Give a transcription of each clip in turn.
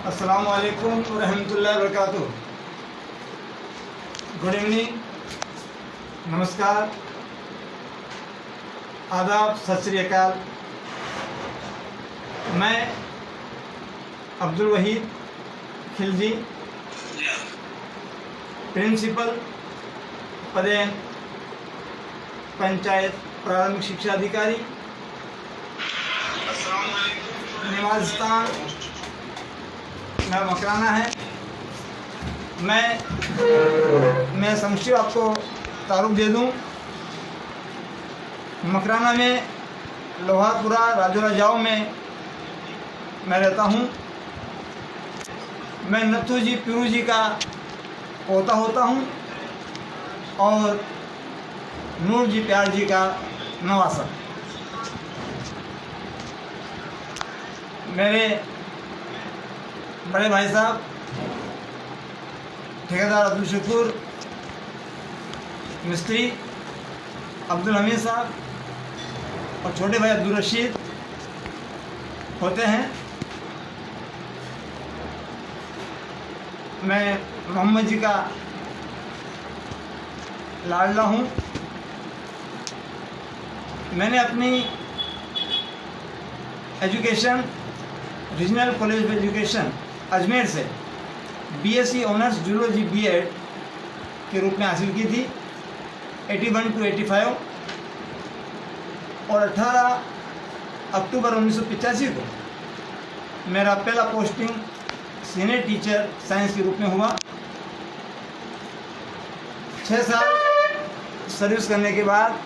अस्सलामु अलैकुम रहमतुल्लाहि वबरकातुहू। गुड इवनिंग, नमस्कार, आदाब, सत श्री अकाल। मैं अब्दुल वहीद खिलजी, प्रिंसिपल पदे पंचायत प्रारंभिक शिक्षा अधिकारी, निवासस्थान मेरा मकराना है। मैं संक्षिप्त आपको तारुफ दे दूं। मकराना में लोहारपुरा राजौरा जाओ में मैं रहता हूं। मैं नत्थू जी पीरू जी का पोता होता हूं और नूर जी प्यार जी का नवासा। मेरे बड़े भाई साहब ठेकेदार अब्दुल शकूर, मिस्त्री अब्दुल हमीद साहब और छोटे भाई अब्दुल रशीद होते हैं। मैं मोहम्मद जी का लाडला हूँ। मैंने अपनी education regional college of education Ajmer से बीएससी ऑनर्स जूलॉजी बीएड के रूप में हासिल की थी 81 to 85 और 18 अक्टूबर 1985 को मेरा पहला पोस्टिंग सीनियर टीचर साइंस के रूप में हुआ। 6 साल सर्विस करने के बाद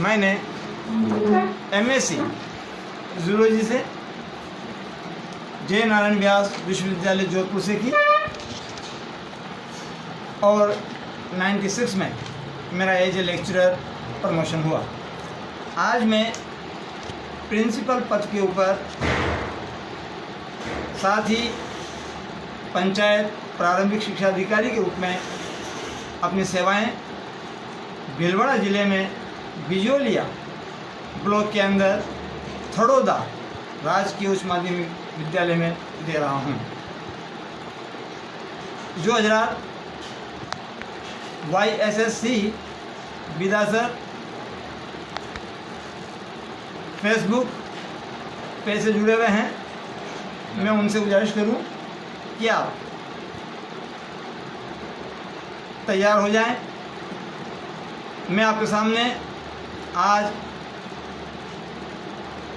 मैंने एमएससी जूलॉजी से जय नारायण व्यास विश्वविद्यालय जोधपुर से की और 96 में मेरा एज ए लेक्चरर प्रमोशन हुआ। आज मैं प्रिंसिपल पद के ऊपर साथ ही पंचायत प्रारंभिक शिक्षा अधिकारी के रूप में अपनी सेवाएं भीलवाड़ा ज़िले में बिजोलिया ब्लॉक के अंदर थड़ोदा राजकीय उच्च माध्यमिक विद्यालय में दे रहा हूँ। जो हजरात YSSC बिदासर फेसबुक पेज से जुड़े हुए हैं, मैं उनसे गुजारिश करूं कि आप तैयार हो जाएं। मैं आपके सामने आज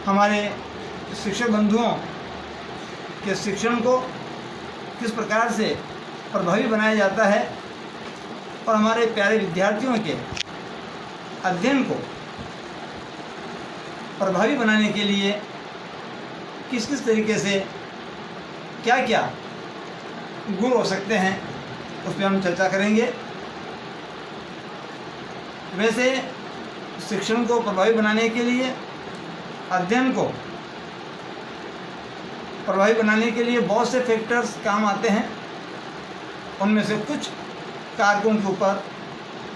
हमारे शिक्षक बंधुओं के शिक्षण को किस प्रकार से प्रभावी बनाया जाता है और हमारे प्यारे विद्यार्थियों के अध्ययन को प्रभावी बनाने के लिए किस किस तरीके से क्या क्या गुण हो सकते हैं, उस पर हम चर्चा करेंगे। वैसे शिक्षण को प्रभावी बनाने के लिए, अध्ययन को प्रभावी बनाने के लिए बहुत से फैक्टर्स काम आते हैं। उनमें से कुछ कारकों के ऊपर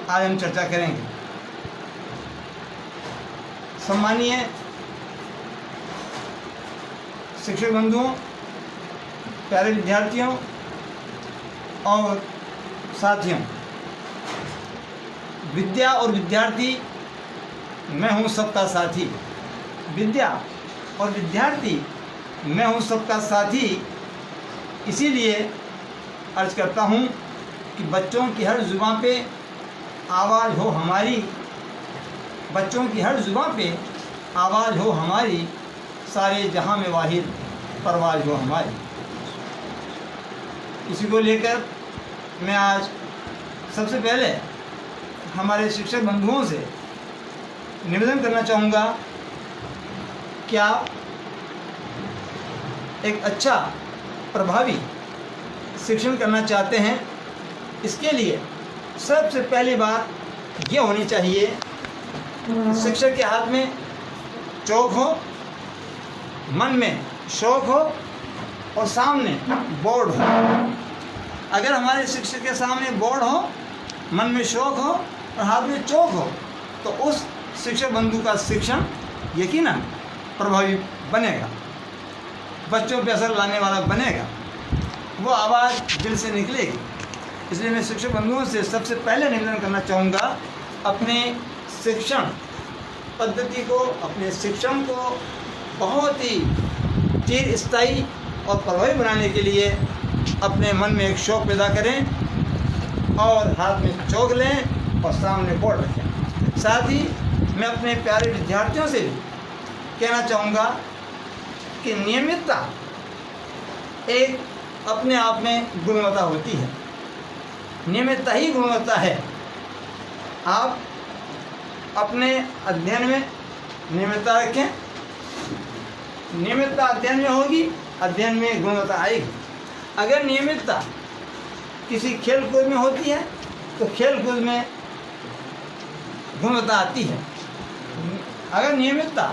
आज हम चर्चा करेंगे। सम्मानीय शिक्षक बंधुओं, प्यारे विद्यार्थियों और साथियों, विद्या और विद्यार्थी, मैं हूँ सबका साथी। विद्या और विद्यार्थी, मैं हूँ सबका साथी। इसीलिए अर्ज करता हूँ कि बच्चों की हर जुबां पे आवाज़ हो हमारी, बच्चों की हर जुबां पे आवाज़ हो हमारी, सारे जहां में वाहिद परवाज़ हो हमारी। इसी को लेकर मैं आज सबसे पहले हमारे शिक्षक बंधुओं से निवेदन करना चाहूँगा कि आप एक अच्छा प्रभावी शिक्षण करना चाहते हैं। इसके लिए सबसे पहली बात ये होनी चाहिए, शिक्षक के हाथ में चौक हो, मन में शौक हो और सामने बोर्ड हो। अगर हमारे शिक्षक के सामने बोर्ड हो, मन में शौक हो और हाथ में चौक हो, तो उस शिक्षक बंधु का शिक्षण यकीनन प्रभावी बनेगा, बच्चों पे असर लाने वाला बनेगा। वो आवाज़ दिल से निकलेगी। इसलिए मैं शिक्षक बंधुओं से सबसे पहले निवेदन करना चाहूँगा, अपने शिक्षण पद्धति को, अपने शिक्षण को बहुत ही चिर स्थायी और प्रभावी बनाने के लिए अपने मन में एक शौक़ पैदा करें और हाथ में चौक लें और सामने बोर्ड रखें। साथ ही मैं अपने प्यारे विद्यार्थियों से भी कहना चाहूँगा कि नियमितता एक अपने आप में गुणवत्ता होती है। नियमितता ही गुणवत्ता है। आप अपने अध्ययन में नियमितता रखें, नियमितता अध्ययन में होगी, अध्ययन में गुणवत्ता आएगी। अगर नियमितता किसी खेल कूद में होती है तो खेल कूद में गुणवत्ता आती है। अगर नियमितता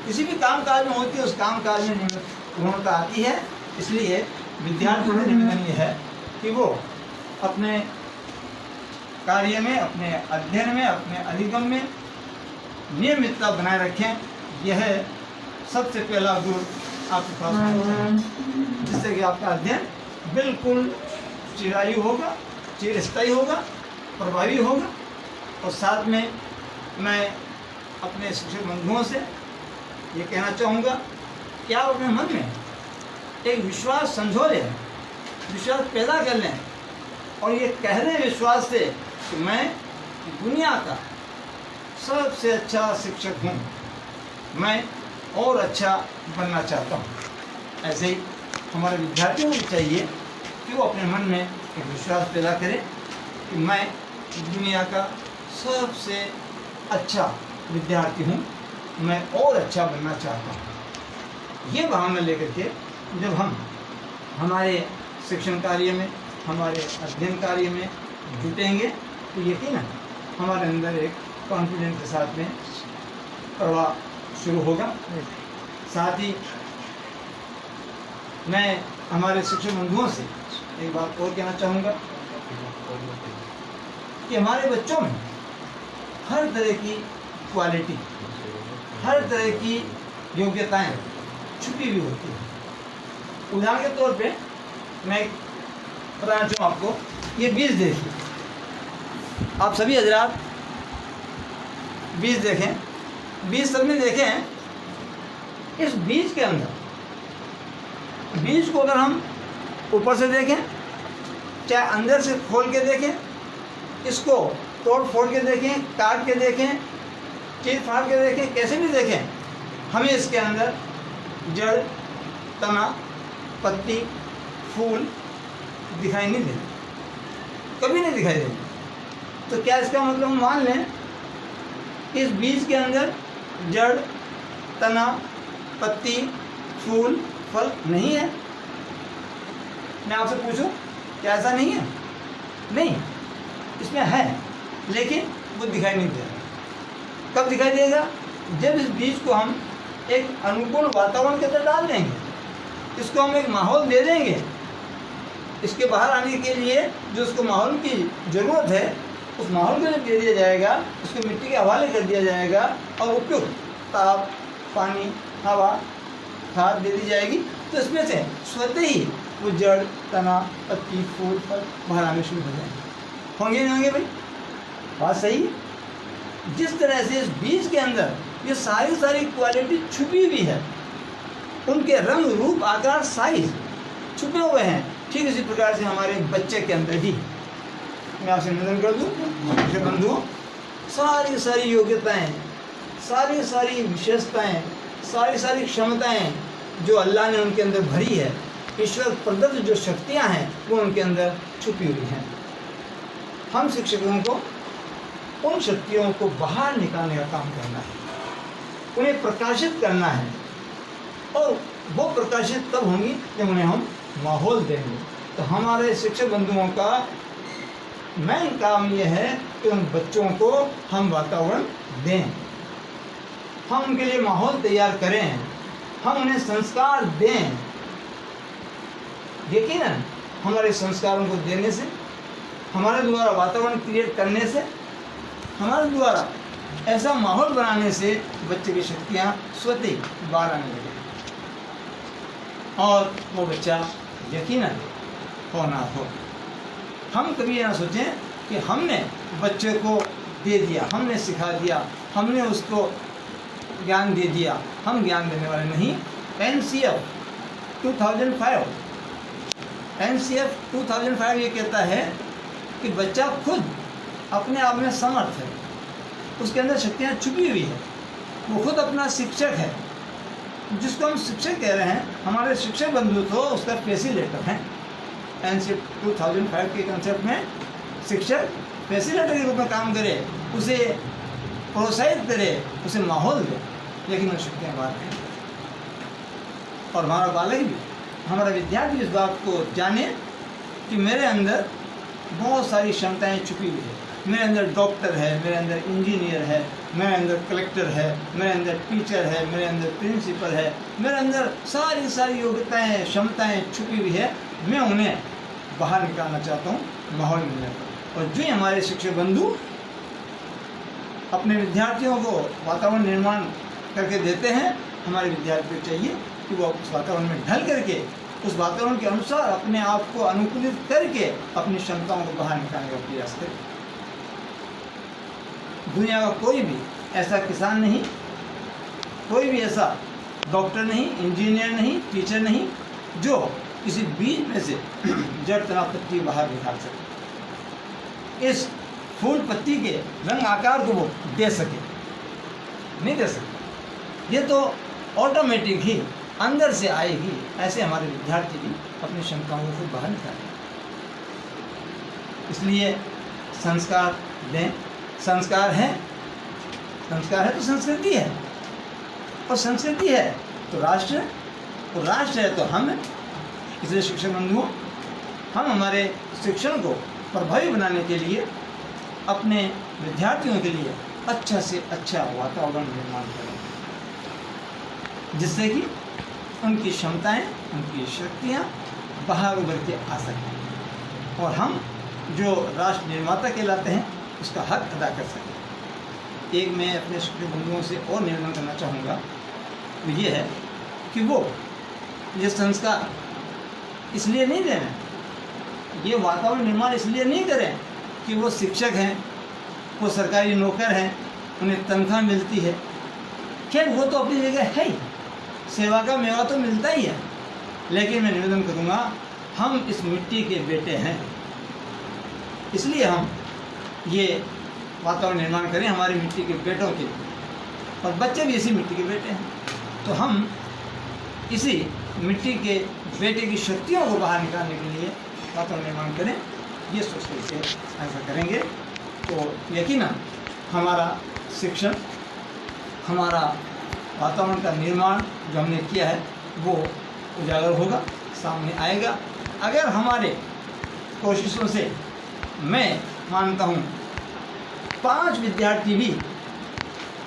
किसी भी काम काज में होती है, उस काम काज में गुणवत्ता आती है। इसलिए विद्यार्थियों से निवेदन ये है कि वो अपने कार्य में, अपने अध्ययन में, अपने अधिगम में नियमितता बनाए रखें। यह सबसे पहला गुण आपके पास होना चाहिए, जिससे कि आपका अध्ययन बिल्कुल चिरायु होगा, चिरस्थायी होगा, प्रभावी होगा। और साथ में मैं अपने शिक्षक बंधुओं से ये कहना चाहूँगा कि आप अपने मन में एक विश्वास संजो लें, विश्वास पैदा कर लें और ये कह लें विश्वास से कि मैं दुनिया का सबसे अच्छा शिक्षक हूँ, मैं और अच्छा बनना चाहता हूँ। ऐसे ही हमारे विद्यार्थियों को भी चाहिए कि वो अपने मन में एक विश्वास पैदा करें कि मैं दुनिया का सबसे अच्छा विद्यार्थी हूँ, मैं और अच्छा बनना चाहता हूँ। ये भावना लेकर के जब हम हमारे शिक्षण कार्य में, हमारे अध्ययन कार्य में जुटेंगे तो यकीनन हमारे अंदर एक कॉन्फिडेंस के साथ में प्रवाह शुरू होगा। साथ ही मैं हमारे शिक्षक बंधुओं से एक बात और कहना चाहूँगा कि हमारे बच्चों में हर तरह की क्वालिटी, हर तरह की योग्यताएं छुपी हुई होती है। उदाहरण के तौर पे मैं बताना चाहूँ आपको, ये बीज देखिए, आप सभी हजरात बीज देखें, बीज सबने देखे हैं। इस बीज के अंदर, बीज को अगर हम ऊपर से देखें, चाहे अंदर से खोल के देखें, इसको तोड़ फोड़ के देखें, काट के देखें, चीर फाड़ के देखें, कैसे भी देखें, हमें इसके अंदर जड़, तना, पत्ती, फूल दिखाई नहीं देते, कभी नहीं दिखाई देते। तो क्या इसका मतलब हम मान लें इस बीज के अंदर जड़, तना, पत्ती, फूल, फल नहीं है? मैं आपसे पूछूं, क्या ऐसा नहीं है? नहीं, इसमें है, लेकिन वो दिखाई नहीं देगा। कब दिखाई देगा? जब इस बीज को हम एक अनुकूल वातावरण के अंदर डाल देंगे, इसको हम एक माहौल दे देंगे, इसके बाहर आने के लिए जो उसको माहौल की ज़रूरत है, उस माहौल को जब दे दिया जाएगा, उसको मिट्टी के हवाले कर दिया जाएगा और उपयुक्त ताप, पानी, हवा, खाद दे दी जाएगी, तो इसमें से स्वतः ही वो जड़, तना, पत्ती, फूल, फल बाहर आने शुरू हो जाएंगे। होंगे नहीं होंगे भाई? बात सही है। जिस तरह से इस बीज के अंदर ये सारी क्वालिटी छुपी हुई है, उनके रंग, रूप, आकार, साइज छुपे हुए हैं, ठीक इसी प्रकार से हमारे बच्चे के अंदर भी, मैं आपसे निवेदन कर दूँ मेरे बंधुओं, सारी योग्यताएं, सारी विशेषताएं, सारी क्षमताएं जो अल्लाह ने उनके अंदर भरी है, ईश्वर प्रदत्त जो शक्तियां हैं वो उनके अंदर छुपी हुई हैं। हम शिक्षकों को उन शक्तियों को बाहर निकालने का काम करना है, उन्हें प्रकाशित करना है, और वो प्रकाशित तब होंगी जब उन्हें हम माहौल देंगे। तो हमारे शिक्षक बंधुओं का मेन काम ये है कि उन बच्चों को हम वातावरण दें, हम उनके लिए माहौल तैयार करें, हम उन्हें संस्कार दें। यकीनन हमारे संस्कारों को देने से, हमारे द्वारा वातावरण क्रिएट करने से, हमारे द्वारा ऐसा माहौल बनाने से बच्चे की शक्तियाँ स्वतः बाहर आने लगेंगी और वो बच्चा यकीनन होना हो। हम कभी ये ना सोचें कि हमने बच्चे को दे दिया, हमने सिखा दिया, हमने उसको ज्ञान दे दिया, हम ज्ञान देने वाले नहीं। NCF 2005 ये कहता है कि बच्चा खुद अपने आप में समर्थ है, उसके अंदर शक्तियाँ छुपी हुई है, वो खुद अपना शिक्षक है। जिसको हम शिक्षक कह रहे हैं, हमारे शिक्षक बंधु तो उसका फैसिलिटेटर हैं। NCF 2005 के कंसेप्ट में शिक्षक फैसिलिटेटर के रूप में काम करे, उसे प्रोत्साहित करे, उसे माहौल दे, लेकिन वो शक्तियाँ बाहर हैं। और हमारा बालक भी, हमारा विद्यार्थी इस बात को जाने कि मेरे अंदर बहुत सारी क्षमताएं छुपी हुई है। मेरे अंदर डॉक्टर है, मेरे अंदर इंजीनियर है, मेरे अंदर कलेक्टर है, मेरे अंदर टीचर है, मेरे अंदर प्रिंसिपल है, मेरे अंदर सारी योग्यताएं, क्षमताएं छुपी हुई है। मैं उन्हें बाहर निकालना चाहता हूँ माहौल मिलने पर। और जो ही हमारे शिक्षक बंधु अपने विद्यार्थियों को वातावरण निर्माण करके देते हैं, हमारे विद्यार्थियों को चाहिए कि वो उस वातावरण में ढल करके, उस वातावरण के अनुसार अपने आप को अनुकूलित करके अपनी क्षमताओं को बाहर निकालने का प्रयास करें। दुनिया का कोई भी ऐसा किसान नहीं, कोई भी ऐसा डॉक्टर नहीं, इंजीनियर नहीं, टीचर नहीं, जो किसी बीज में से जड़ तना पत्ती बाहर निकाल सके, इस फूल पत्ती के रंग आकार को वो दे सके, नहीं दे सके। ये तो ऑटोमेटिक ही अंदर से आएगी। ऐसे हमारे विद्यार्थी भी अपनी क्षमताओं को बाहर निकालें। इसलिए संस्कार दें। संस्कार है तो संस्कृति है, और संस्कृति है तो राष्ट्र है, और राष्ट्र है तो हम हैं। इसलिए शिक्षक बंधुओं, हम हमारे शिक्षण को प्रभावी बनाने के लिए अपने विद्यार्थियों के लिए अच्छा से अच्छा वातावरण निर्माण करें, जिससे कि उनकी क्षमताएं, उनकी शक्तियां बाहर उभर के आ सकें, और हम जो राष्ट्र निर्माता कहलाते हैं उसका हक अदा कर सकें। एक मैं अपने शिक्षक बंधुओं से और निवेदन करना चाहूँगा, वो ये है कि वो ये संस्कार इसलिए नहीं दें, ये वातावरण निर्माण इसलिए नहीं करें कि वो शिक्षक हैं, वो सरकारी नौकर हैं, उन्हें तनख्वाह मिलती है। खैर वो तो अपनी जगह है ही, सेवा का मेवा तो मिलता ही है, लेकिन मैं निवेदन करूँगा, हम इस मिट्टी के बेटे हैं, इसलिए हम ये वातावरण निर्माण करें हमारी मिट्टी के बेटों के लिए, और बच्चे भी इसी मिट्टी के बेटे हैं। तो हम इसी मिट्टी के बेटे की शक्तियों को बाहर निकालने के लिए वातावरण निर्माण करें। ये सोच करके ऐसा करेंगे तो यकीनन हमारा शिक्षण, हमारा वातावरण का निर्माण जो हमने किया है वो उजागर होगा, सामने आएगा। अगर हमारे कोशिशों से, मैं मानता हूँ, 5 विद्यार्थी भी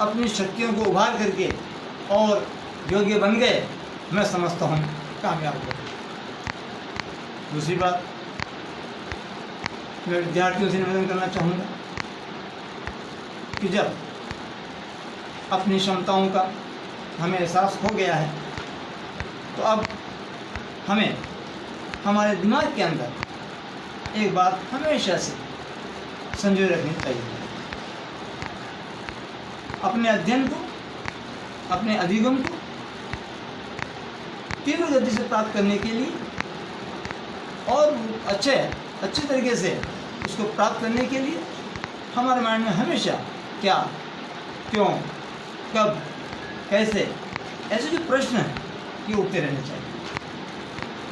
अपनी शक्तियों को उभार करके और योग्य बन गए, मैं समझता हूँ कामयाब हो। दूसरी बात, मैं विद्यार्थियों से निवेदन करना चाहूँगा कि जब अपनी क्षमताओं का हमें एहसास हो गया है, तो अब हमें हमारे दिमाग के अंदर एक बात हमेशा से संजोए रखनी चाहिए। अपने अध्ययन को, अपने अधिगम को तीव्र गति से प्राप्त करने के लिए और अच्छे तरीके से उसको प्राप्त करने के लिए हमारे माइंड में हमेशा क्या, क्यों, कब, कैसे, ऐसे जो प्रश्न हैं ये उठते रहने चाहिए।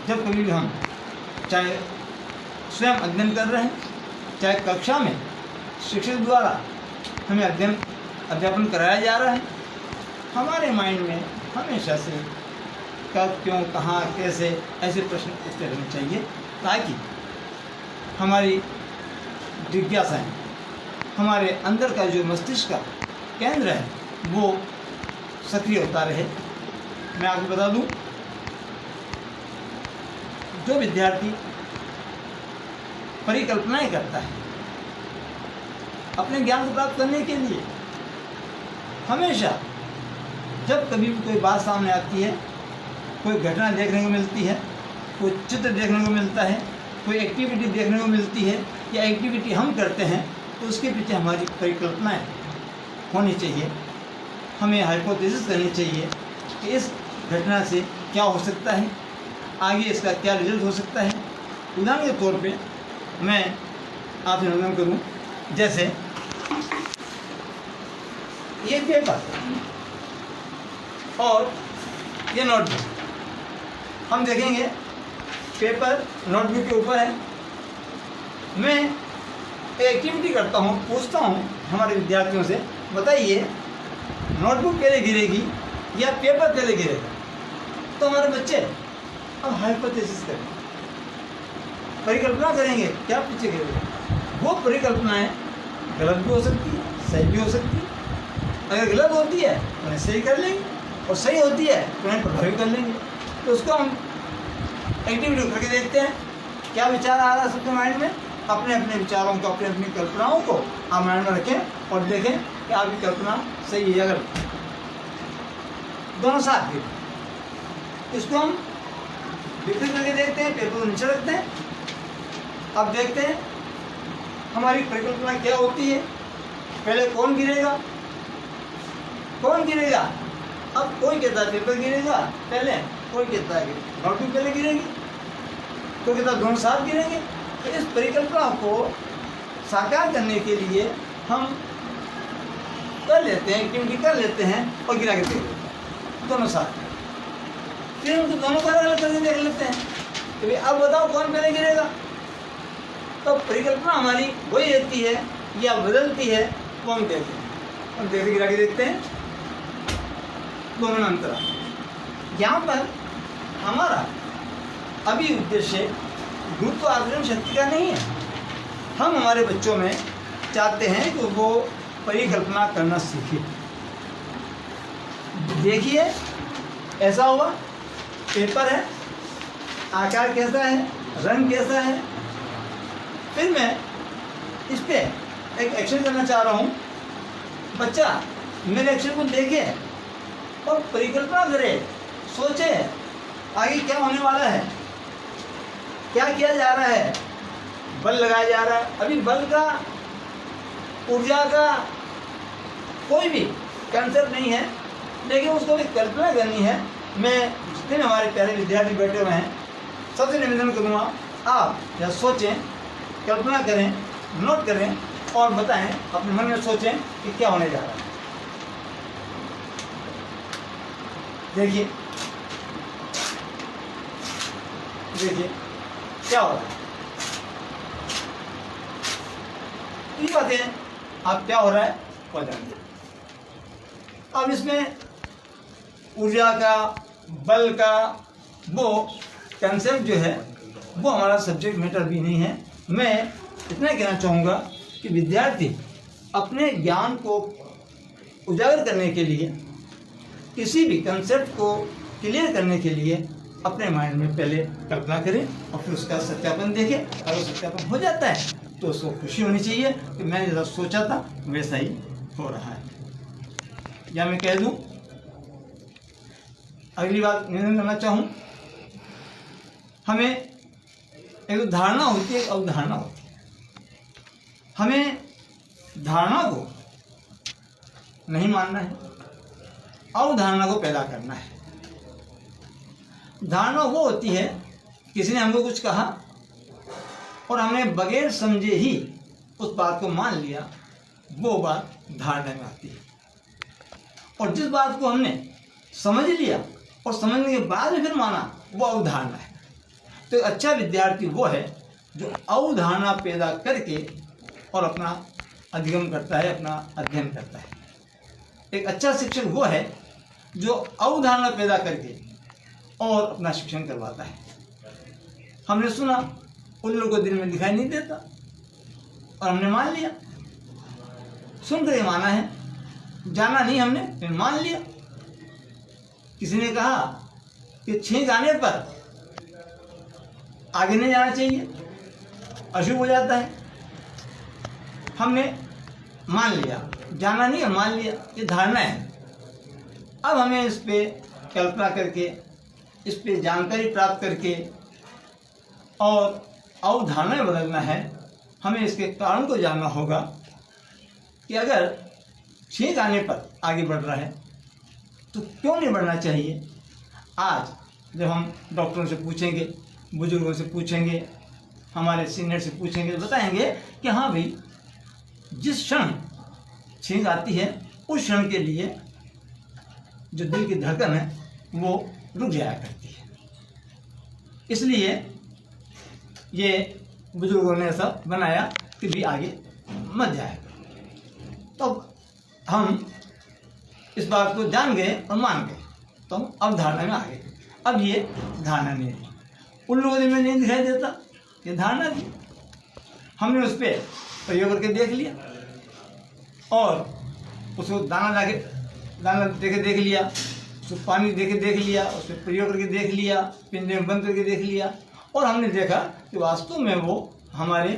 जब कभी भी हम चाहे स्वयं अध्ययन कर रहे हैं, चाहे कक्षा में शिक्षक द्वारा हमें अध्यापन कराया जा रहा है, हमारे माइंड में हमेशा से कब, क्यों, कहाँ, कैसे, ऐसे प्रश्न उठते रहने चाहिए, ताकि हमारी जिज्ञासाएं, हमारे अंदर का जो मस्तिष्क का केंद्र है वो सक्रिय होता रहे। मैं आपको बता दूं, जो विद्यार्थी परिकल्पनाएं करता है अपने ज्ञान को प्राप्त करने के लिए, हमेशा जब कभी भी कोई बात सामने आती है, कोई घटना देखने को मिलती है, कोई चित्र देखने को मिलता है, कोई एक्टिविटी देखने को मिलती है या एक्टिविटी हम करते हैं तो उसके पीछे हमारी परिकल्पनाएं होनी चाहिए। हमें हाइपोथेसिस करनी चाहिए कि इस घटना से क्या हो सकता है, आगे इसका क्या रिजल्ट हो सकता है। उदाहरण के तौर पे मैं आपसे निवेदन करूं, जैसे ये पेपर और ये नोटबुक, हम देखेंगे पेपर नोटबुक के ऊपर है। मैं एक्टिविटी करता हूँ, पूछता हूँ हमारे विद्यार्थियों से, बताइए नोटबुक पहले गिरेगी या पेपर पहले गिरेगा? तो हमारे बच्चे अब हाइपोथेसिस करेंगे, परिकल्पना करेंगे क्या पीछे गिरेगा। वो परिकल्पनाएं गलत भी हो सकती है, सही भी हो सकती है। अगर गलत होती है तो उन्हें सही कर लेंगे और सही होती है तो उन्हें प्रभावित कर लेंगे। तो उसको हम एक्टिविटी करके देखते हैं क्या विचार आ रहा है सबके माइंड में। अपने अपने विचारों को, अपनी अपनी कल्पनाओं को आप माइंड में रखें और देखें कि आपकी कल्पना सही है या गलत, दोनों साथ भी। इसको हम विकसित करके देखते हैं, पेपर को नीचे रखते हैं। अब देखते हैं हमारी परिकल्पना क्या होती है। पहले कौन गिरेगा, कौन गिरेगा? अब कोई कहता है पेपर गिरेगा पहले, कोई कहता है नोटबुक पहले गिरेगी, कोई कहता है दोनों साथ गिरेंगे। तो इस परिकल्पना को साकार करने के लिए हम कर लेते हैं, एक्टिविटी कर लेते हैं और गिरा के देख लेते हैं दोनों साथ। फिर उनको दोनों को अलग अलग करके देख लेते हैं कि भाई अब बताओ कौन पहले गिरेगा। तो परिकल्पना हमारी वही रहती है या बदलती है, वो हम देखते हैं और देख गिरा के देखते हैं, दोनों में अंतर। यहाँ पर हमारा अभी उद्देश्य गुरुत्वाकर्षण शक्ति का नहीं है। हम हमारे बच्चों में चाहते हैं कि वो परिकल्पना करना सीखे। देखिए ऐसा हुआ, पेपर है, आकार कैसा है, रंग कैसा है। फिर मैं इस पर एक एक्शन करना चाह रहा हूँ। बच्चा मेरे एक्शन को देखे और परिकल्पना करे, सोचे आगे क्या होने वाला है, क्या किया जा रहा है। बल लगाया जा रहा है, अभी बल का, ऊर्जा का कोई भी कंसेप्ट नहीं है, लेकिन उसको भी कल्पना करनी है। मैं जितने हमारे प्यारे विद्यार्थी बैठे हुए हैं सबसे निवेदन करूँगा, आप या सोचें, कल्पना करें, नोट करें और बताएं, अपने मन में सोचें कि क्या होने जा रहा है। देखिए देखिए क्या हो रहा है। ये बातें आप क्या हो रहा है वो जानिए। अब इसमें ऊर्जा का, बल का वो कंसेप्ट जो है वो हमारा सब्जेक्ट मैटर भी नहीं है। मैं इतना कहना चाहूँगा कि विद्यार्थी अपने ज्ञान को उजागर करने के लिए, किसी भी कंसेप्ट को क्लियर करने के लिए अपने माइंड में पहले कल्पना करें और फिर उसका सत्यापन देखें। अगर सत्यापन हो जाता है तो उसको खुशी होनी चाहिए कि मैंने जैसा सोचा था वैसा ही हो रहा है। या मैं कह दूं, अगली बात निवेदन करना चाहूँ, हमें एक धारणा होती है, एक अवधारणा होती है। हमें धारणा को नहीं मानना है, अवधारणा को पैदा करना है। धारणा वो होती है किसी ने हमको कुछ कहा और हमने बगैर समझे ही उस बात को मान लिया, वो बात धारणा में आती है। और जिस बात को हमने समझ लिया और समझने के बाद में फिर माना, वो अवधारणा है। तो एक अच्छा विद्यार्थी वो है जो अवधारणा पैदा करके और अपना अधिगम करता है, अपना अध्ययन करता है। एक अच्छा शिक्षक वो है जो अवधारणा पैदा करके और अपना शिक्षण करवाता है। हमने सुना, उन लोगों को दिल में दिखाई नहीं देता और हमने मान लिया, सुन कर माना है, जाना नहीं हमने, फिर मान लिया। किसी ने कहा कि छींक आने पर आगे नहीं जाना चाहिए, अशुभ हो जाता है, हमने मान लिया, जाना नहीं है, मान लिया, ये धारणा है। अब हमें इस पे कल्पना करके, इस पे जानकारी प्राप्त करके और अवधारणा बदलना है, हमें इसके कारण को जानना होगा कि अगर छींक आने पर आगे बढ़ रहा है तो क्यों नहीं बढ़ना चाहिए। आज जब हम डॉक्टरों से पूछेंगे, बुजुर्गों से पूछेंगे, हमारे सीनियर से पूछेंगे तो बताएंगे कि हाँ भाई, जिस क्षण छींक आती है उस क्षण के लिए जो दिल की धड़कन है वो रुक जाया करती है। इसलिए ये बुजुर्गों ने ऐसा बनाया कि भी आगे मत जाएगा। तो हम इस बात को जान गए और मान गए, तो हम अब धारणा में आ गए। अब ये धारणा नहीं है, उन लोगों ने नहीं दिखाई देता, ये धारणा थी। हमने उस पर प्रयोग करके देख लिया और उसको दाना देके देख लिया, उसको पानी देके देख लिया, उस पर प्रयोग करके देख लिया, पिंजरे में बंद करके देख लिया, और हमने देखा कि वास्तव में वो हमारे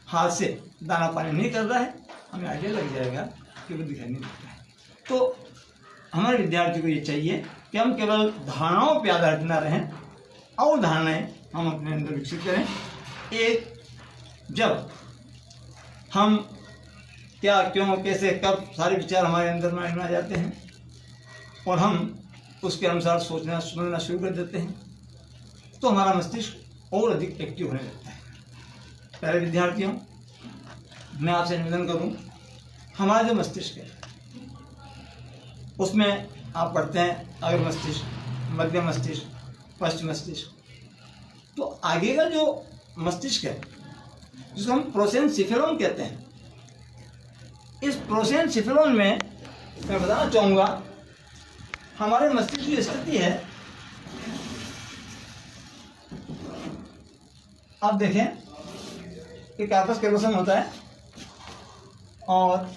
हाथ से दाना पानी नहीं कर रहा है। हमें आइडिया लग जाएगा कि वो दिखाई नहीं देता है। तो हमारे विद्यार्थी को ये चाहिए कि हम केवल धारणाओं पर आधारित न रहें, और धारणाएँ हम अपने अंदर विकसित करें। एक, जब हम क्या, क्यों, कैसे, कब सारे विचार हमारे अंदर माइंड में आ जाते हैं और हम उसके अनुसार सोचना समझना शुरू कर देते हैं, तो हमारा मस्तिष्क और अधिक एक्टिव होने लगता है। प्यारे विद्यार्थियों, मैं आपसे निवेदन करूं, हमारा जो मस्तिष्क है उसमें आप पढ़ते हैं अग्र मस्तिष्क, मध्य मस्तिष्क, पश्चिम मस्तिष्क। तो आगे का जो मस्तिष्क है जिसको हम प्रोसेनसिफेरॉन कहते हैं, इस प्रोसेनसिफेरॉन में मैं बताना चाहूँगा हमारे मस्तिष्क की स्थिति है। आप देखें कि कार्पस कैलोसम होता है और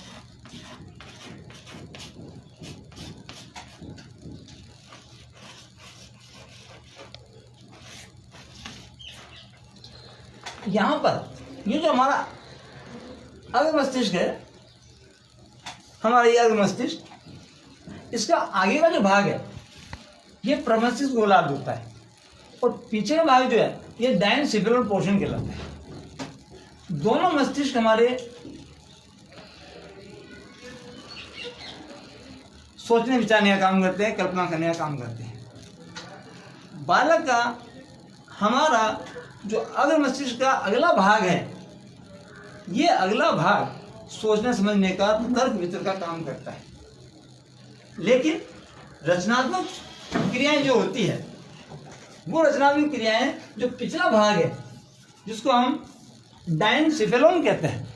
यहाँ पर ये जो हमारा अग्र मस्तिष्क है, हमारा ये अग्र मस्तिष्क, इसका आगे का जो भाग है ये प्रमस्तिष्क गोलार्ध होता है, और पीछे का भाग जो है ये डायनसिफेरॉन पोर्शन कहलाता है। दोनों मस्तिष्क हमारे सोचने विचारने का काम करते हैं, कल्पना करने का काम करते हैं। बालक का हमारा जो अग्र मस्तिष्क का अगला भाग है, ये अगला भाग सोचने समझने का, तर्क वितर्क का काम करता है। लेकिन रचनात्मक क्रियाएं जो होती है, वो रचनात्मक क्रियाएं जो पिछला भाग है जिसको हम डायनसिफेरॉन कहते हैं,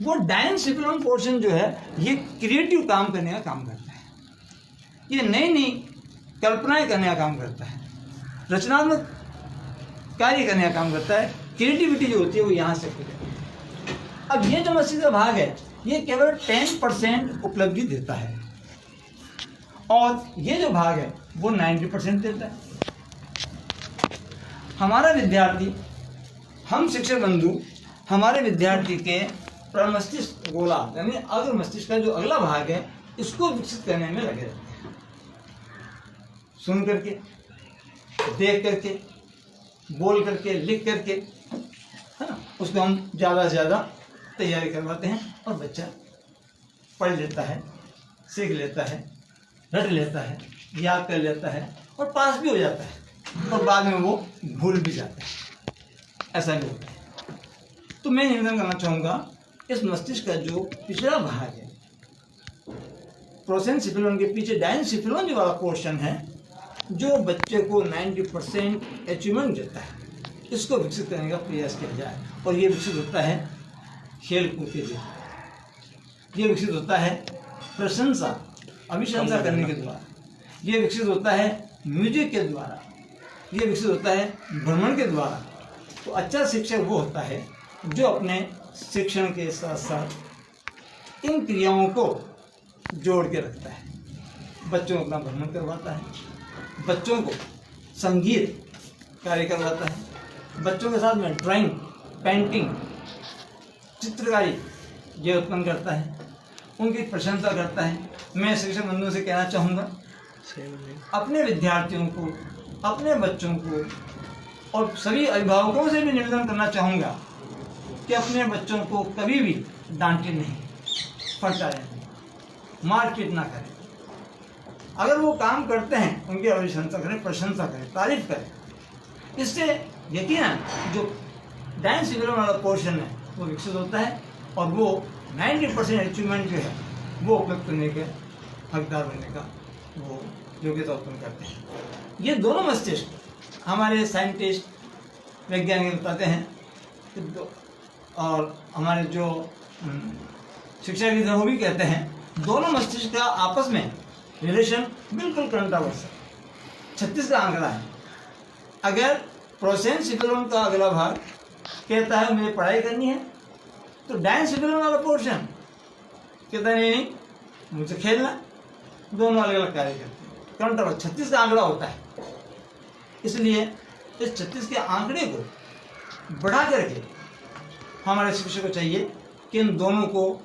वो डायनसिफेरॉन पोर्शन जो है ये क्रिएटिव काम करने का काम करता है। ये नई नई कल्पनाएं करने का काम करता है, रचनात्मक कार्य करने का काम करता है। क्रिएटिविटी जो होती है वो यहाँ से होती है। अब ये जो मस्तिष्क का भाग है ये केवल 10% उपलब्धि देता है, और ये जो भाग है वो 90% देता है। हमारा विद्यार्थी, हम शिक्षक बंधु हमारे विद्यार्थी के प्रमस्तिष्क गोलार्ध यानी अग्र मस्तिष्क का जो अगला भाग है इसको विकसित करने में लगे रहते हैं। सुन करके, देख करके, बोल करके, लिख करके, है ना, उसको हम ज़्यादा से ज़्यादा तैयारी करवाते हैं और बच्चा पढ़ लेता है, सीख लेता है, रट लेता है, याद कर लेता है और पास भी हो जाता है, और बाद में वो भूल भी जाता है। ऐसा भी होता है। तो मैं निवेदन करना चाहूँगा, इस मस्तिष्क का जो पिछला भाग है, प्रोसेनसिफेरॉन के पीछे डायनसिफेरॉन जो वाला पोर्शन है, जो बच्चे को 90% अचीवमेंट देता है, इसको विकसित करने का प्रयास किया जाए। और ये विकसित होता है खेल कूद के द्वारा, ये विकसित होता है प्रशंसा, अभिशंसा करने के द्वारा, ये विकसित होता है म्यूजिक के द्वारा, ये विकसित होता है भ्रमण के द्वारा। तो अच्छा शिक्षक वो होता है जो अपने शिक्षण के साथ साथ इन क्रियाओं को जोड़ के रखता है। बच्चों को अपना भ्रमण करवाता है, बच्चों को संगीत कार्य करवाता है, बच्चों के साथ में ड्राइंग, पेंटिंग, चित्रकारी ये उत्पन्न करता है, उनकी प्रशंसा करता है। मैं शिक्षक बंधुओं से कहना चाहूँगा, अपने विद्यार्थियों को, अपने बच्चों को और सभी अभिभावकों से भी निवेदन करना चाहूँगा कि अपने बच्चों को कभी भी डांटे नहीं, फटकारें नहीं, मारपीट ना करें। अगर वो काम करते हैं उनकी अनुशंसा करें, प्रशंसा करें, तारीफ करें। इससे यकीनन जो डाइंग सिंड्रोम वाला पोर्शन है वो विकसित होता है और वो 90% अचीवमेंट जो है वो उपलब्ध करने के हकदार बनने का वो योग्यता उत्पन्न करते हैं। ये दोनों मस्तिष्क हमारे साइंटिस्ट वैज्ञानिक बताते हैं और हमारे जो शिक्षाविद वो भी कहते हैं दोनों मस्तिष्क का आपस में रिलेशन बिल्कुल कंट्रावर्स है। 36 का आंकड़ा है। अगर प्रोसेंसिकुलम का अगला भाग कहता है मुझे पढ़ाई करनी है तो डाइंग सिंड्रोम वाला पोर्शन कहता है नहीं मुझे खेलना। दोनों अलग अलग कार्य करते हैं, कंट्रावर्स। 36 का आंकड़ा होता है। इसलिए इस 36 के आंकड़े को बढ़ा करके हमारे शिक्षक को चाहिए कि इन दोनों को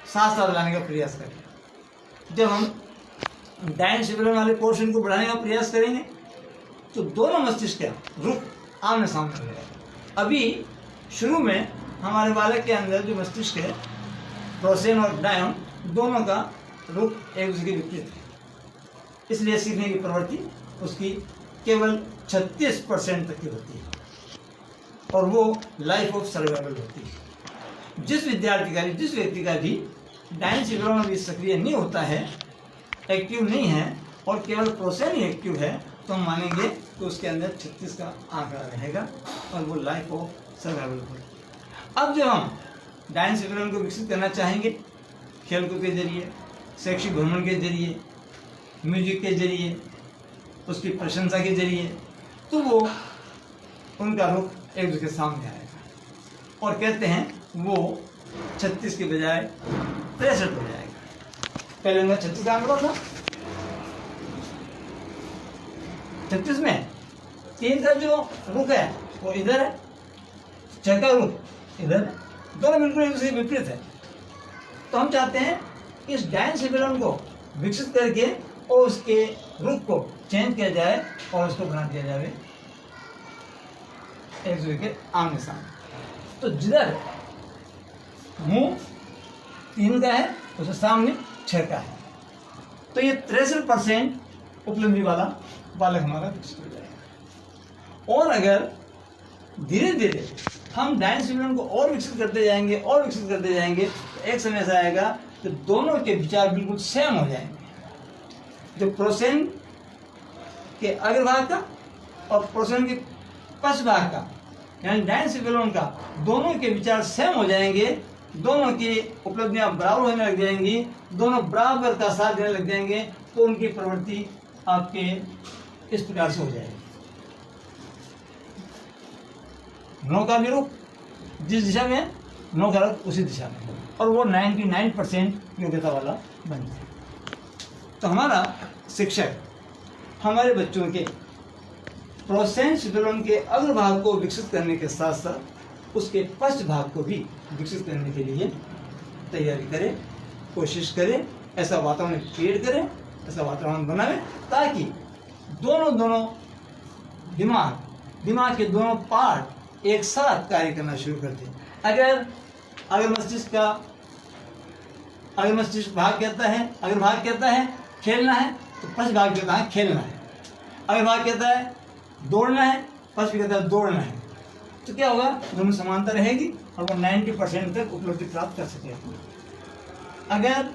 साथ साथ लाने का प्रयास करें। जब हम डाइंग सिंड्रोम वाले पोर्शन को बढ़ाने का प्रयास करेंगे तो दोनों मस्तिष्क का रुख आमने सामने हो जाएगा। अभी शुरू में हमारे बालक के अंदर जो मस्तिष्क है प्रोसेन और डायन दोनों का रुख एक दूसरे के विपरीत है। इसलिए सीखने की प्रवृत्ति उसकी केवल 36% तक की होती है और वो लाइफ ऑफ सर्वाइवल होती है। जिस विद्यार्थी का भी जिस व्यक्ति का भी डाइंग सिंड्रोम अभी सक्रिय नहीं होता है, एक्टिव नहीं है और केवल प्रोसेन ही एक्टिव है तो हम मानेंगे कि उसके अंदर 36 का आंकड़ा रहेगा और वो लाइफ ऑफ सर्वाइवल होगा। अब जब हम डाइंग सिंड्रोम को विकसित करना चाहेंगे खेलकूद के जरिए, शैक्षिक भ्रमण के जरिए, म्यूजिक के जरिए, उसकी प्रशंसा के जरिए, तो वो उनका रुख एक दूसरे के सामने आएगा और कहते हैं वो 36 के बजाय 63 हो जाएगा। पहले उनका 36 का आंकड़ा था। 36 में 3 का जो रुख है वो इधर है, 6 का रुख इधर है, दोनों बिल्कुल एक दूसरे के विपरीत है। तो हम चाहते हैं इस डाइंग सिंड्रोम को विकसित करके और उसके रुख को चेंज किया जाए और उसको बना दिया जाए एक दूसरे के आमने सामने। तो जिधर मुंह 3 का है उसके सामने 6 का है तो ये 63% उपलब्धि वाला बालक हमारा विकसित हो जाएगा। और अगर धीरे धीरे हम डाइंग सिंड्रोम को और विकसित करते जाएंगे और विकसित करते जाएंगे तो एक समय ऐसा आएगा कि दोनों के विचार बिल्कुल सेम हो जाएंगे। जो प्रोसेन के अग्रभाग का और प्रोसेन के पश्च भाग का यानी डाइंग सिंड्रोम का दोनों के विचार सेम हो जाएंगे, दोनों की उपलब्धियां बराबर होने लग जाएंगी, दोनों बराबर का साथ देने लग जाएंगे तो उनकी प्रवृत्ति आपके इस प्रकार से हो जाएगी। 9 का भी रुख जिस दिशा में है 9 का रुख उसी दिशा में और वो 99% योग्यता वाला बन जाए। तो हमारा शिक्षक हमारे बच्चों के प्रोसेन सिंड्रोम के अग्रभाग को विकसित करने के साथ साथ उसके पश्च भाग को भी विकसित करने के लिए तैयारी करे, कोशिश करे, ऐसा वातावरण क्रिएट करे, ऐसा वातावरण बनावे ताकि दोनों दिमाग के दोनों पार्ट एक साथ कार्य करना शुरू कर दें। अगर मस्तिष्क भाग कहता है खेलना है तो पश्च भाग कहता है खेलना है। अगर भाग कहता है दौड़ना है, पश्च कहता है दौड़ना है। तो क्या होगा, दोनों समानता रहेगी और वो 90% तक उपलब्धि प्राप्त कर सकेगा। अगर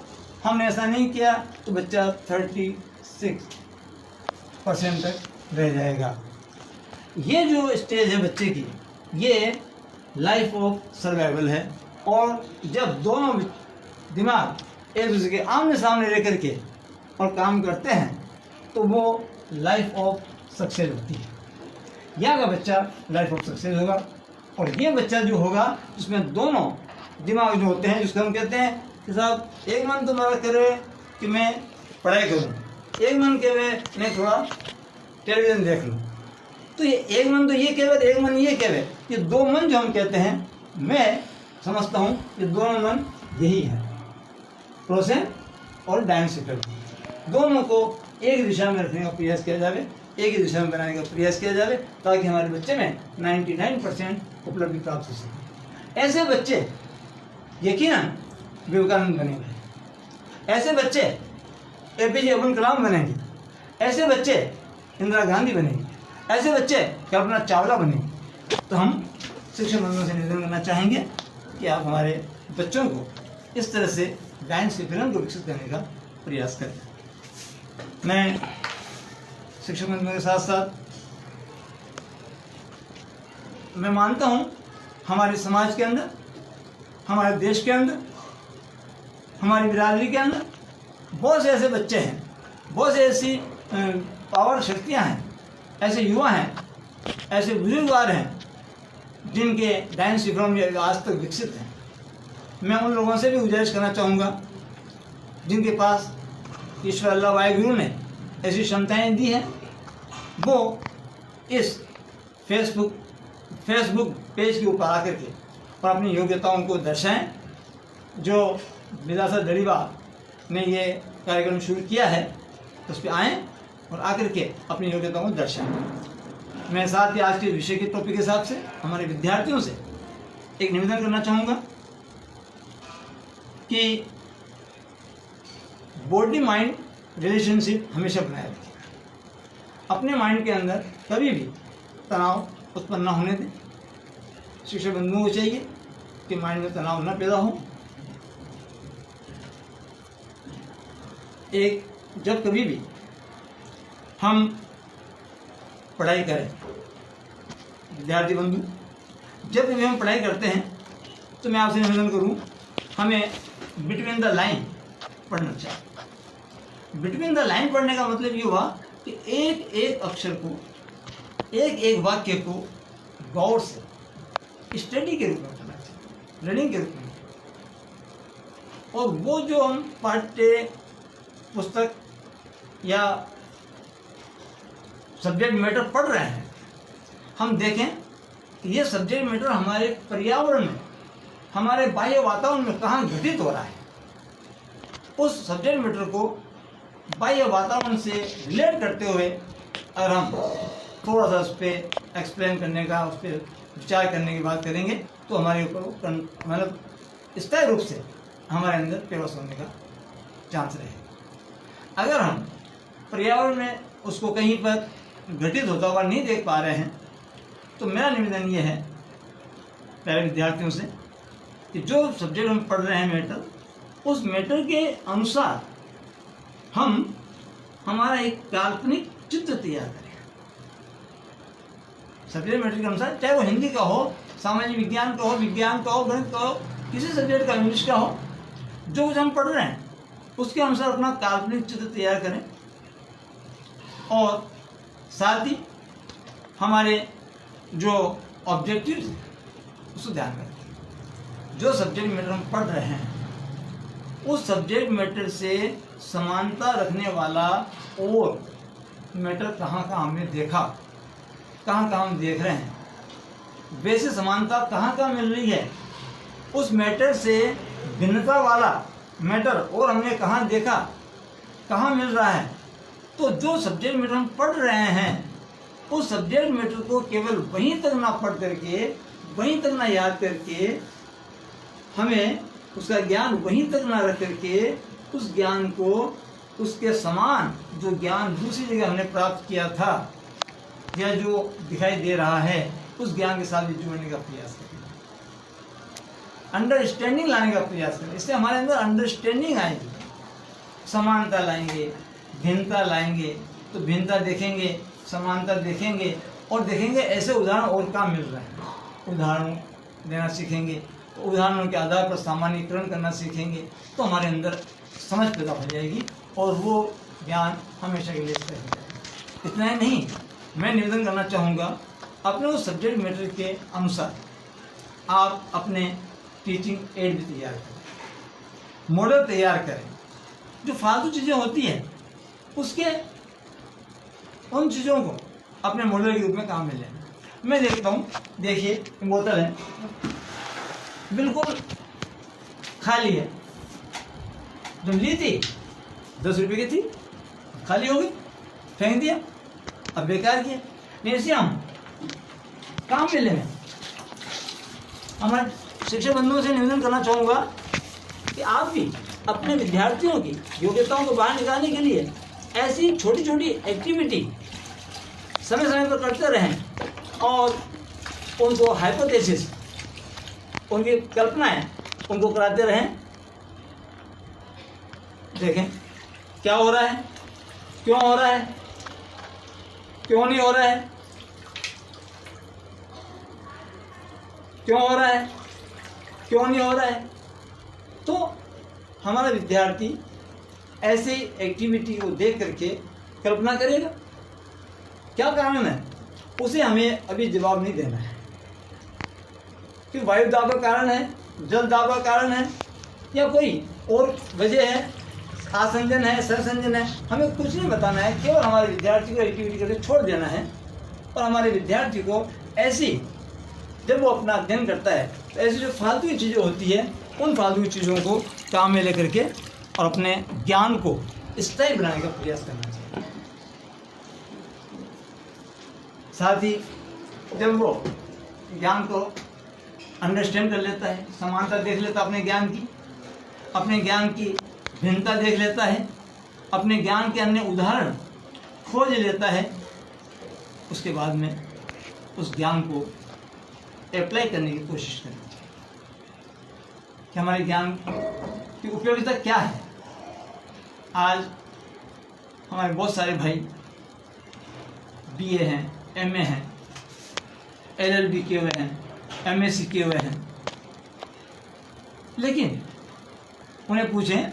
हमने ऐसा नहीं किया तो बच्चा 36% तक रह जाएगा। ये जो स्टेज है बच्चे की ये लाइफ ऑफ सर्वाइवल है और जब दोनों दिमाग एक दूसरे के आमने सामने रह करके और काम करते हैं तो वो लाइफ ऑफ सक्सेस होती है। यहाँ का बच्चा लाइफ ऑफ सक्सेस होगा और ये बच्चा जो होगा उसमें दोनों दिमाग जो होते हैं जिसको हम कहते हैं कि साहब एक मन तो मेरा करे कि मैं पढ़ाई करूँ, एक मन के मैं थोड़ा टेलीविज़न देख लूँ। तो ये एक मन तो ये केवल एक मन ये केवल ये 2 मन जो हम कहते हैं मैं समझता हूँ ये दोनों मन यही है, प्रोसेन और डाइंग सिंड्रोम। दोनों को एक दिशा में रखने का प्रयास किया जाए एक ही दिशा में बनाने का प्रयास किया जाए, ताकि हमारे बच्चे में 99% उपलब्धि प्राप्त हो सके। ऐसे बच्चे यकीनन विवेकानंद बनेंगे, ऐसे बच्चे APJ अब्दुल कलाम बनेंगे, ऐसे बच्चे इंदिरा गांधी बनेंगे, ऐसे बच्चे कल्पना चावला बनेंगे। तो हम शिक्षक बंधुओं से निवेदन करना चाहेंगे कि आप हमारे बच्चों को इस तरह से गायन शिक्षण को विकसित करने का प्रयास करें। मैं शिक्षक बंधुओं के साथ साथ मैं मानता हूँ हमारे समाज के अंदर, हमारे देश के अंदर, हमारी बिरादरी के अंदर बहुत से ऐसे बच्चे हैं, बहुत से ऐसी पावर शक्तियाँ हैं, ऐसे युवा हैं, ऐसे बुजुर्गवार हैं जिनके गायन शिक्षण आज तक विकसित हैं। मैं उन लोगों से भी गुजारिश करना चाहूँगा जिनके पास ईश्वर अल्लाह वाहिगुरु ने ऐसी क्षमताएँ दी हैं, वो इस फेसबुक पेज के ऊपर आकर के और अपनी योग्यताओं को दर्शाएं। जो विदासा दड़ीबा ने ये कार्यक्रम शुरू किया है, तो उस पर आएँ और आकर के अपनी योग्यताओं को दर्शाएं। मैं साथ ही आज के विषय के टॉपिक के हिसाब से हमारे विद्यार्थियों से एक निवेदन करना चाहूँगा कि बॉडी माइंड रिलेशनशिप हमेशा बनाए रखें। अपने माइंड के अंदर कभी भी तनाव उत्पन्न न होने दें। शिक्षक बंधुओं को चाहिए कि माइंड में तनाव न पैदा हो। जब कभी भी हम पढ़ाई करें, विद्यार्थी बंधु, जब कभी हम पढ़ाई करते हैं तो मैं आपसे निवेदन करूं, हमें बिटवीन द लाइन पढ़ना चाहिए। बिटवीन द लाइन पढ़ने का मतलब ये हुआ कि एक एक अक्षर को, एक एक वाक्य को गौर से स्टडी के रूप में पढ़ना चाहिए, रीडिंग के रूप में। और वो जो हम पाठ्य पुस्तक या सब्जेक्ट मैटर पढ़ रहे हैं, हम देखें कि ये सब्जेक्ट मैटर हमारे पर्यावरण में, हमारे बाह्य वातावरण में कहाँ घटित हो रहा है। उस सब्जेक्ट मैटर को बाह्य वातावरण से रिलेट करते हुए अगर हम थोड़ा सा उस पर एक्सप्लेन करने का, उस पर विचार करने की बात करेंगे, तो हमारे ऊपर मतलब स्थायी रूप से हमारे अंदर प्रवेश होने का चांस रहेगा। अगर हम पर्यावरण में उसको कहीं पर घटित होता हुआ नहीं देख पा रहे हैं, तो मेरा निवेदन ये है प्यारे विद्यार्थियों से कि जो सब्जेक्ट हम पढ़ रहे हैं मैटर, उस मैटर के अनुसार हम हमारा एक काल्पनिक चित्र तैयार करें। सब्जेक्ट मैटर के अनुसार, चाहे वो हिंदी का हो, सामाजिक विज्ञान का हो, विज्ञान का हो, गणित का हो, किसी सब्जेक्ट का, इंग्लिश का हो, जो कुछ हम पढ़ रहे हैं उसके अनुसार अपना काल्पनिक चित्र तैयार करें। और साथ ही हमारे जो ऑब्जेक्टिव्स हैं उसको ध्यान में रखें। जो सब्जेक्ट मैटर हम पढ़ रहे हैं उस सब्जेक्ट मैटर से समानता रखने वाला और मैटर कहाँ कहाँ हमने देखा, कहाँ कहाँ हम देख रहे हैं, वैसे समानता कहाँ कहाँ मिल रही है, उस मैटर से भिन्नता वाला मैटर और हमने कहाँ देखा, कहाँ मिल रहा है। तो जो सब्जेक्ट मैटर हम पढ़ रहे हैं उस सब्जेक्ट मैटर को केवल वहीं तक ना पढ़ करके, वहीं तक ना याद करके, हमें उसका ज्ञान वहीं तक ना रख करके, उस ज्ञान को उसके समान जो ज्ञान दूसरी जगह हमने प्राप्त किया था या जो दिखाई दे रहा है, उस ज्ञान के साथ जोड़ने का प्रयास करें, अंडरस्टैंडिंग लाने का प्रयास करें। इससे हमारे अंदर अंडरस्टैंडिंग आएगी, समानता लाएंगे, भिन्नता लाएंगे। तो भिन्नता देखेंगे, समानता देखेंगे और देखेंगे ऐसे उदाहरण और कहाँ मिल रहे हैं, उदाहरण देना सीखेंगे। तो उदाहरणों के आधार पर सामान्यीकरण करना सीखेंगे, तो हमारे अंदर समझ पैदा हो जाएगी और वो ज्ञान हमेशा के लिए रह जाएगा। इतना ही नहीं, मैं निवेदन करना चाहूँगा अपने उस सब्जेक्ट मैटर के अनुसार आप अपने टीचिंग एड भी तैयार करें, मॉडल तैयार करें। जो फालतू चीज़ें होती हैं उसके उन चीज़ों को अपने मॉडल के रूप में काम में लेना। मैं देखता हूँ, देखिए बोतल है, बिल्कुल खाली है, जब ली थी 10 रुपये की थी, खाली हो गई, फेंक दिया। अब बेकार किए। नहीं ऐसे हम काम मिले में हमारे शिक्षक बंधुओं से निवेदन करना चाहूँगा कि आप भी अपने विद्यार्थियों की योग्यताओं को बाहर निकालने के लिए ऐसी छोटी छोटी एक्टिविटी समय समय पर करते रहें और उनको हाइपोथेसिस, उनकी कल्पनाएं उनको कराते रहें। देखें क्या हो रहा है, क्यों हो रहा है, क्यों नहीं हो रहा है, क्यों हो रहा है, क्यों नहीं हो रहा है। तो हमारा विद्यार्थी ऐसे एक्टिविटी को देख करके कल्पना करेगा क्या कारण है, उसे हमें अभी जवाब नहीं देना है कि वायु दाब का कारण है, जल दाब का कारण है, या कोई और वजह है, आसंजन है, सरसंजन है, हमें कुछ नहीं बताना है। केवल हमारे विद्यार्थी को एक्टिविटी करके छोड़ देना है और हमारे विद्यार्थी को ऐसी, जब वो अपना अध्ययन करता है तो ऐसी जो फालतू की चीज़ें होती है उन फालतू की चीज़ों को काम में लेकर के और अपने ज्ञान को स्थायी बनाने का प्रयास करना चाहिए। साथ ही जब वो ज्ञान को अंडरस्टैंड कर लेता है, समानता देख लेता है अपने ज्ञान की, अपने ज्ञान की भिन्नता देख लेता है, अपने ज्ञान के अन्य उदाहरण खोज लेता है, उसके बाद में उस ज्ञान को अप्लाई करने की कोशिश करनी चाहिए कि हमारे ज्ञान की उपयोगिता क्या है। आज हमारे बहुत सारे भाई BA हैं, MA हैं, LLB किए हुए हैं, MSc किए हुए हैं, लेकिन उन्हें पूछें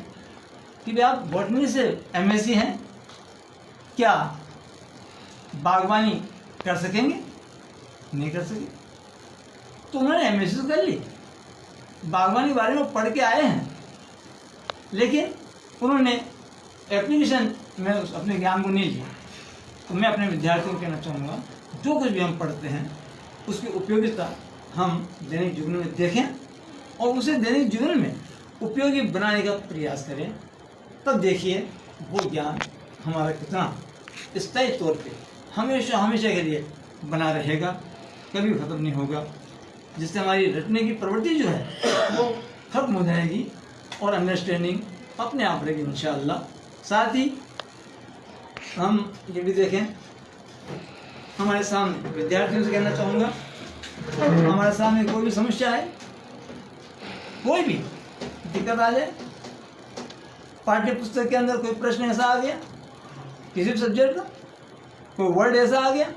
कि भाई आप बॉटनी से MSc हैं, क्या बागवानी कर सकेंगे? नहीं कर सके। तो उन्होंने MSc कर ली, बागवानी के बारे में पढ़ के आए हैं, लेकिन उन्होंने एप्लीकेशन में अपने ज्ञान को नहीं लिया। तो मैं अपने विद्यार्थियों को कहना चाहूँगा, जो कुछ भी हम पढ़ते हैं उसकी उपयोगिता हम दैनिक जीवन में देखें और उसे दैनिक जीवन में उपयोगी बनाने का प्रयास करें। तब देखिए वो ज्ञान हमारा कितना स्थायी तौर पे हमेशा हमेशा के लिए बना रहेगा, कभी ख़त्म नहीं होगा, जिससे हमारी रटने की प्रवृत्ति जो है वो खत्म हो जाएगी और अंडरस्टैंडिंग अपने आप रहेगी इंशाअल्लाह। साथ ही हम ये भी देखें, हमारे सामने विद्यार्थियों से कहना चाहूँगा, हमारे सामने कोई भी समस्या है, कोई भी दिक्कत आ जाए, पाठ्य पुस्तक के अंदर कोई प्रश्न ऐसा आ गया, किसी भी सब्जेक्ट का कोई वर्ड ऐसा आ गया,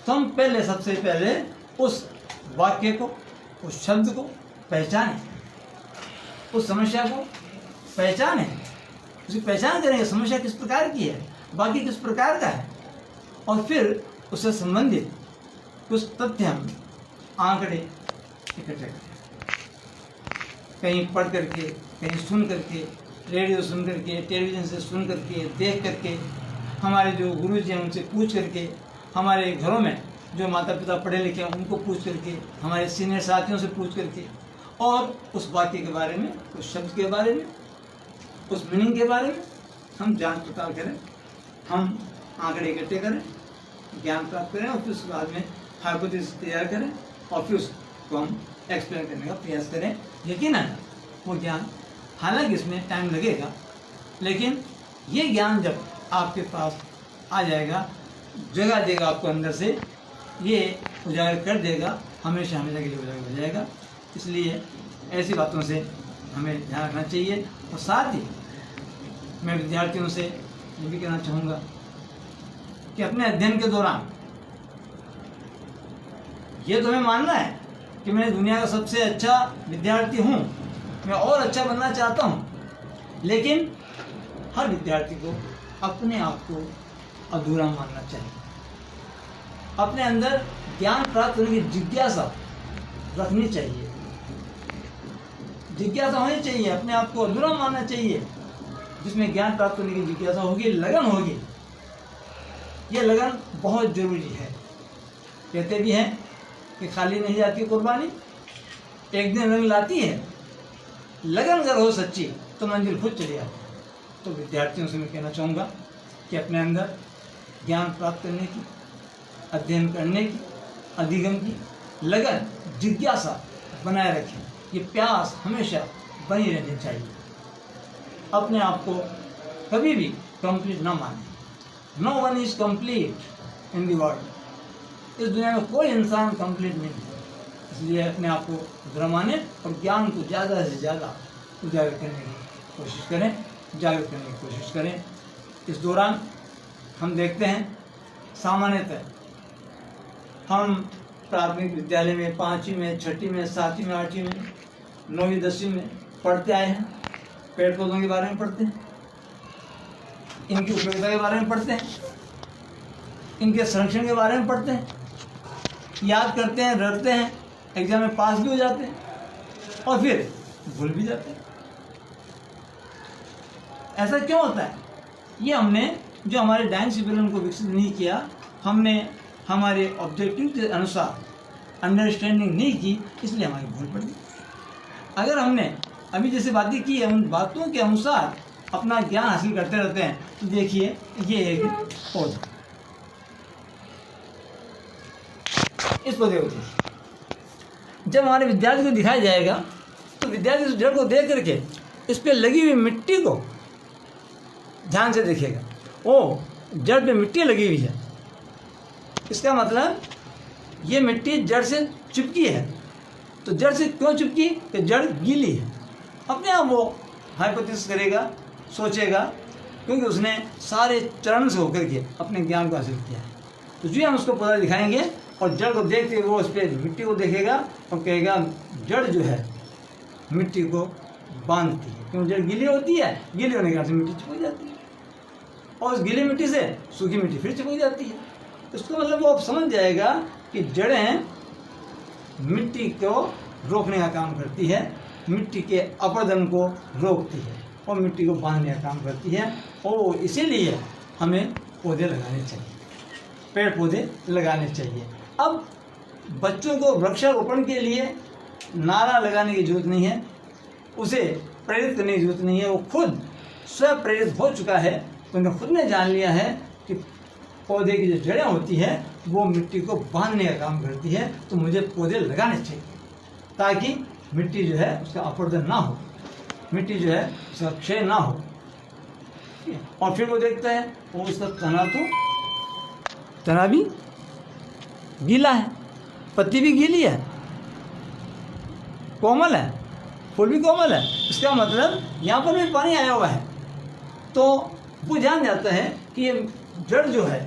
तो हम पहले सबसे पहले उस वाक्य को, उस शब्द को पहचानें, उस समस्या को पहचानें, उसकी पहचान करेंगे समस्या किस प्रकार की है, बाकी किस प्रकार का है, और फिर उससे संबंधित कुछ तथ्य हम आंकड़े इकट्ठे करें। कहीं पढ़ करके, कहीं सुन करके, रेडियो सुन करके, टेलीविज़न से सुन करके, देख करके, हमारे जो गुरुजी हैं उनसे पूछ करके, हमारे घरों में जो माता पिता पढ़े लिखे हैं उनको पूछ करके, हमारे सीनियर साथियों से पूछ करके, और उस वाक्य के बारे में, उस शब्द के बारे में, उस मीनिंग के बारे में हम जांच पड़ताल करें, हम आंकड़े इकट्ठे करें, ज्ञान प्राप्त करें और फिर उसके बाद में हाइपोथेसिस तैयार करें और फिर उसको हम एक्सप्लेन करने का प्रयास करें। यकीनन वो ज्ञान, हालांकि इसमें टाइम लगेगा, लेकिन ये ज्ञान जब आपके पास आ जाएगा, जगह देगा आपको अंदर से, ये उजागर कर देगा, हमेशा हमेशा के लिए उजागर हो जाएगा। इसलिए ऐसी बातों से हमें ध्यान रखना चाहिए। और साथ ही मैं विद्यार्थियों से ये भी कहना चाहूँगा कि अपने अध्ययन के दौरान ये तो हमें मानना है कि मैं दुनिया का सबसे अच्छा विद्यार्थी हूँ, मैं और अच्छा बनना चाहता हूँ, लेकिन हर विद्यार्थी को अपने आप को अधूरा मानना चाहिए। अपने अंदर ज्ञान प्राप्त करने की जिज्ञासा रखनी चाहिए, जिज्ञासा होनी चाहिए, अपने आप को अधूरा मानना चाहिए। जिसमें ज्ञान प्राप्त करने की जिज्ञासा होगी, लगन होगी, ये लगन बहुत जरूरी है। कहते भी हैं कि खाली नहीं जाती कुर्बानी, एक दिन रंग लाती है, लगन अगर हो सच्ची तो मंजिल खुद चली आती है। तो विद्यार्थियों से मैं कहना चाहूँगा कि अपने अंदर ज्ञान प्राप्त करने की, अध्ययन करने की, अधिगम की लगन, जिज्ञासा बनाए रखें। ये प्यास हमेशा बनी रहनी चाहिए। अपने आप को कभी भी कंप्लीट ना माने। No one is complete in the world. इस दुनिया में कोई इंसान कंप्लीट नहीं है। इसलिए अपने आप को भ्रमाने और ज्ञान को ज़्यादा से ज़्यादा उजागर करने की कोशिश करें, जागृत करने की कोशिश करें। इस दौरान हम देखते हैं सामान्यतः हम प्राथमिक विद्यालय में 5वीं में, 6ठी में, 7वीं में, 8वीं में, 9वीं 10वीं में पढ़ते आए हैं। पेड़ पौधों के बारे में पढ़ते हैं, इनकी उपयोगिता के बारे में पढ़ते हैं, इनके संरक्षण के बारे में पढ़ते हैं, याद करते हैं, रटते हैं, एग्जाम में पास भी हो जाते हैं और फिर भूल भी जाते हैं। ऐसा क्यों होता है? ये हमने जो हमारे डाइंसिपिलन को विकसित नहीं किया, हमने हमारे ऑब्जेक्टिव के अनुसार अंडरस्टैंडिंग नहीं की, इसलिए हमारी भूल पड़ गई। अगर हमने अभी जैसे बातें की है, उन बातों के अनुसार अपना ज्ञान हासिल करते रहते हैं, तो देखिए ये एक पौधा, इस पौधे को जब हमारे विद्यार्थी को दिखाया जाएगा तो विद्यार्थी उस जड़ को देख करके इस पर लगी हुई मिट्टी को ध्यान से देखेगा। ओ, जड़ पे मिट्टी लगी हुई है, इसका मतलब ये मिट्टी जड़ से चिपकी है। तो जड़ से क्यों चिपकी? कि जड़ गीली है। अपने आप वो हाइपोथेसिस करेगा, सोचेगा, क्योंकि उसने सारे चरण से होकर के अपने ज्ञान को हासिल किया है। तो जो हम उसको पौधा दिखाएंगे और जड़ को देखते हुए वो उस पर मिट्टी को देखेगा और कहेगा जड़ जो है मिट्टी को बांधती है, क्योंकि जड़ गीली होती है, गीली होने के कारण से मिट्टी चिपक जाती है और उस गीली मिट्टी से सूखी मिट्टी फिर चिपक जाती है। इसको मतलब वो समझ जाएगा कि जड़ें मिट्टी को रोकने का काम करती है, मिट्टी के अपरदन को रोकती है और मिट्टी को बांधने का काम करती है। और इसीलिए हमें पौधे लगाने चाहिए, पेड़ पौधे लगाने चाहिए। अब बच्चों को वृक्षारोपण के लिए नारा लगाने की जरूरत नहीं है, उसे प्रेरित करने की जरूरत नहीं है। वो खुद स्वयं प्रेरित हो चुका है, तो उन्होंने खुद ने जान लिया है कि पौधे की जो जड़ें होती है वो मिट्टी को बांधने का काम करती है। तो मुझे पौधे लगाने चाहिए ताकि मिट्टी जो है उसका अपरदन ना हो, मिट्टी जो है उसका क्षय ना हो। और फिर वो देखता है वो उसका तना भी गीला है, पत्ती भी गीली है, कोमल है, फूल भी कोमल है, इसका मतलब यहाँ पर भी पानी आया हुआ है। तो वो जान जाता है कि ये जड़ जो है,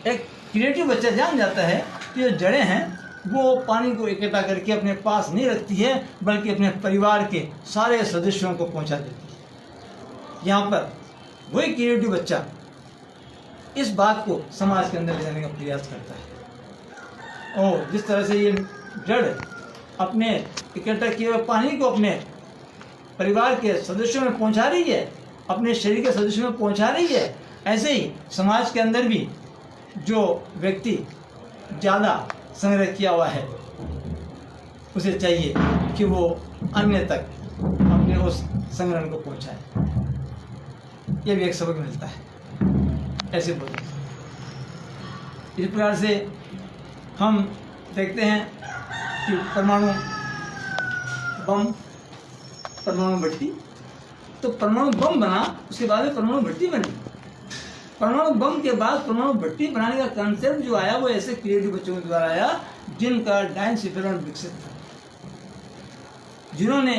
एक क्रिएटिव बच्चा जान जाता है कि जो जड़ें हैं वो पानी को इकट्ठा करके अपने पास नहीं रखती है, बल्कि अपने परिवार के सारे सदस्यों को पहुंचा देती है। यहाँ पर वही क्रिएटिव बच्चा इस बात को समाज के अंदर ले जाने का प्रयास करता है। और जिस तरह से ये जड़ अपने इकट्ठा किए हुए पानी को अपने परिवार के सदस्यों में पहुंचा रही है, अपने शरीर के सदस्यों में पहुंचा रही है, ऐसे ही समाज के अंदर भी जो व्यक्ति ज़्यादा संग्रह किया हुआ है उसे चाहिए कि वो अन्य तक अपने उस संग्रहण को पहुंचाए। ये भी एक सबक मिलता है ऐसे बोलते। इस प्रकार से हम देखते हैं कि परमाणु बम, परमाणु भट्टी, तो परमाणु बम बना, उसके बाद में परमाणु भट्टी बनी। परमाणु बम के बाद परमाणु भट्टी बनाने का कंसेप्ट जो आया वो ऐसे क्रिएटिव बच्चों के द्वारा आया जिनका डाइंसिफेरॉन विकसित था, जिन्होंने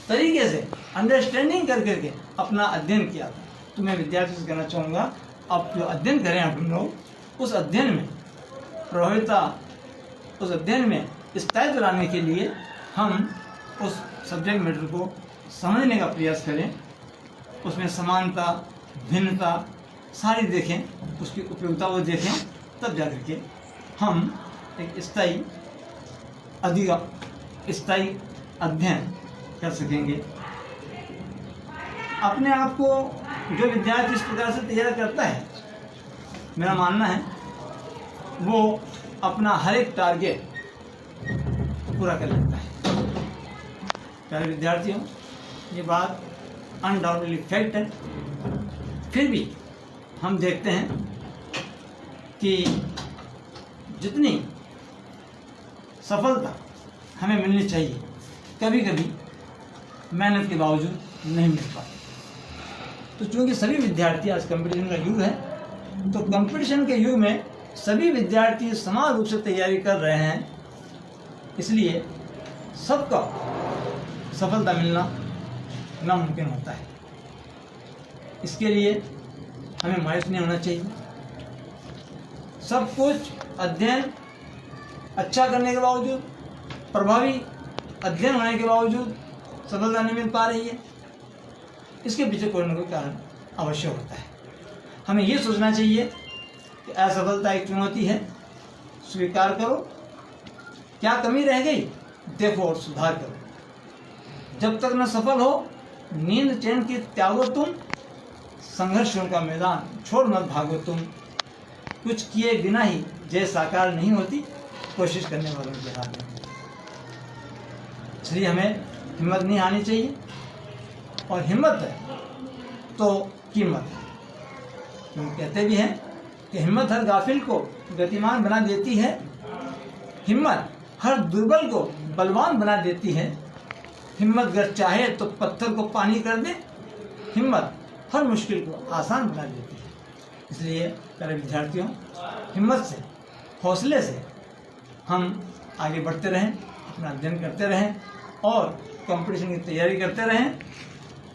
तरीके से अंडरस्टैंडिंग कर करके अपना अध्ययन किया था। तो मैं विद्यार्थियों से कहना चाहूँगा, आप जो अध्ययन करें आप लोग, उस अध्ययन में प्रभाविता, उस अध्ययन में स्थायित्व लाने के लिए हम उस सब्जेक्ट मैटर को समझने का प्रयास करें, उसमें समानता, भिन्नता सारी देखें, उसकी उपयोगिता वो देखें, तब जाकर के हम एक स्थायी अध्ययन कर सकेंगे। अपने आप को जो विद्यार्थी इस प्रकार से तैयार करता है, मेरा मानना है वो अपना हर एक टारगेट पूरा कर लेता है। प्यारे विद्यार्थियों, ये बात अनडाउटेडली फैक्ट है। फिर भी हम देखते हैं कि जितनी सफलता हमें मिलनी चाहिए कभी कभी मेहनत के बावजूद नहीं मिल पाती। तो चूंकि सभी विद्यार्थी आज कंपटीशन का युग है, तो कंपटीशन के युग में सभी विद्यार्थी समान रूप से तैयारी कर रहे हैं, इसलिए सबका सफलता मिलना नामुमकिन होता है। इसके लिए हमें मायूस नहीं होना चाहिए। सब कुछ अध्ययन अच्छा करने के बावजूद, प्रभावी अध्ययन होने के बावजूद सफलता नहीं मिल पा रही है, इसके पीछे कोई ना कोई कारण अवश्य होता है। हमें ये सोचना चाहिए कि असफलता एक चुनौती है, स्वीकार करो, क्या कमी रह गई देखो और सुधार करो। जब तक न सफल हो नींद चैन की त्यागो तुम, संघर्षों का मैदान छोड़ मत भागो तुम, कुछ किए बिना ही जय साकार नहीं होती, कोशिश करने वालों के हाथ में। इसलिए हमें हिम्मत नहीं हारनी चाहिए, और हिम्मत है तो कीमत है। हम कहते भी हैं कि हिम्मत हर गाफिल को गतिमान बना देती है, हिम्मत हर दुर्बल को बलवान बना देती है, हिम्मत अगर चाहे तो पत्थर को पानी कर दे, हिम्मत हर मुश्किल को आसान बना देती है। इसलिए प्यारे विद्यार्थियों, हिम्मत से, हौसले से हम आगे बढ़ते रहें, अपना अध्ययन करते रहें और कंपटीशन की तैयारी करते रहें।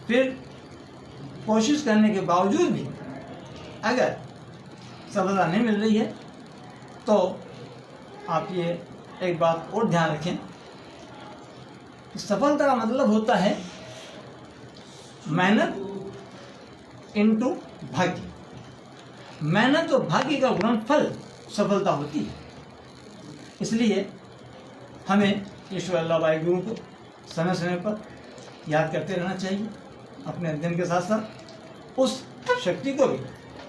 फिर कोशिश करने के बावजूद भी अगर सफलता नहीं मिल रही है तो आप ये एक बात और ध्यान रखें, सफलता का मतलब होता है मेहनत इनटू भाग्य। मेहनत और भाग्य का गुणनफल सफलता होती है। इसलिए हमें ईश्वर अल्लाह वाहिगुरु को समय समय पर याद करते रहना चाहिए, अपने अध्ययन के साथ साथ उस शक्ति को भी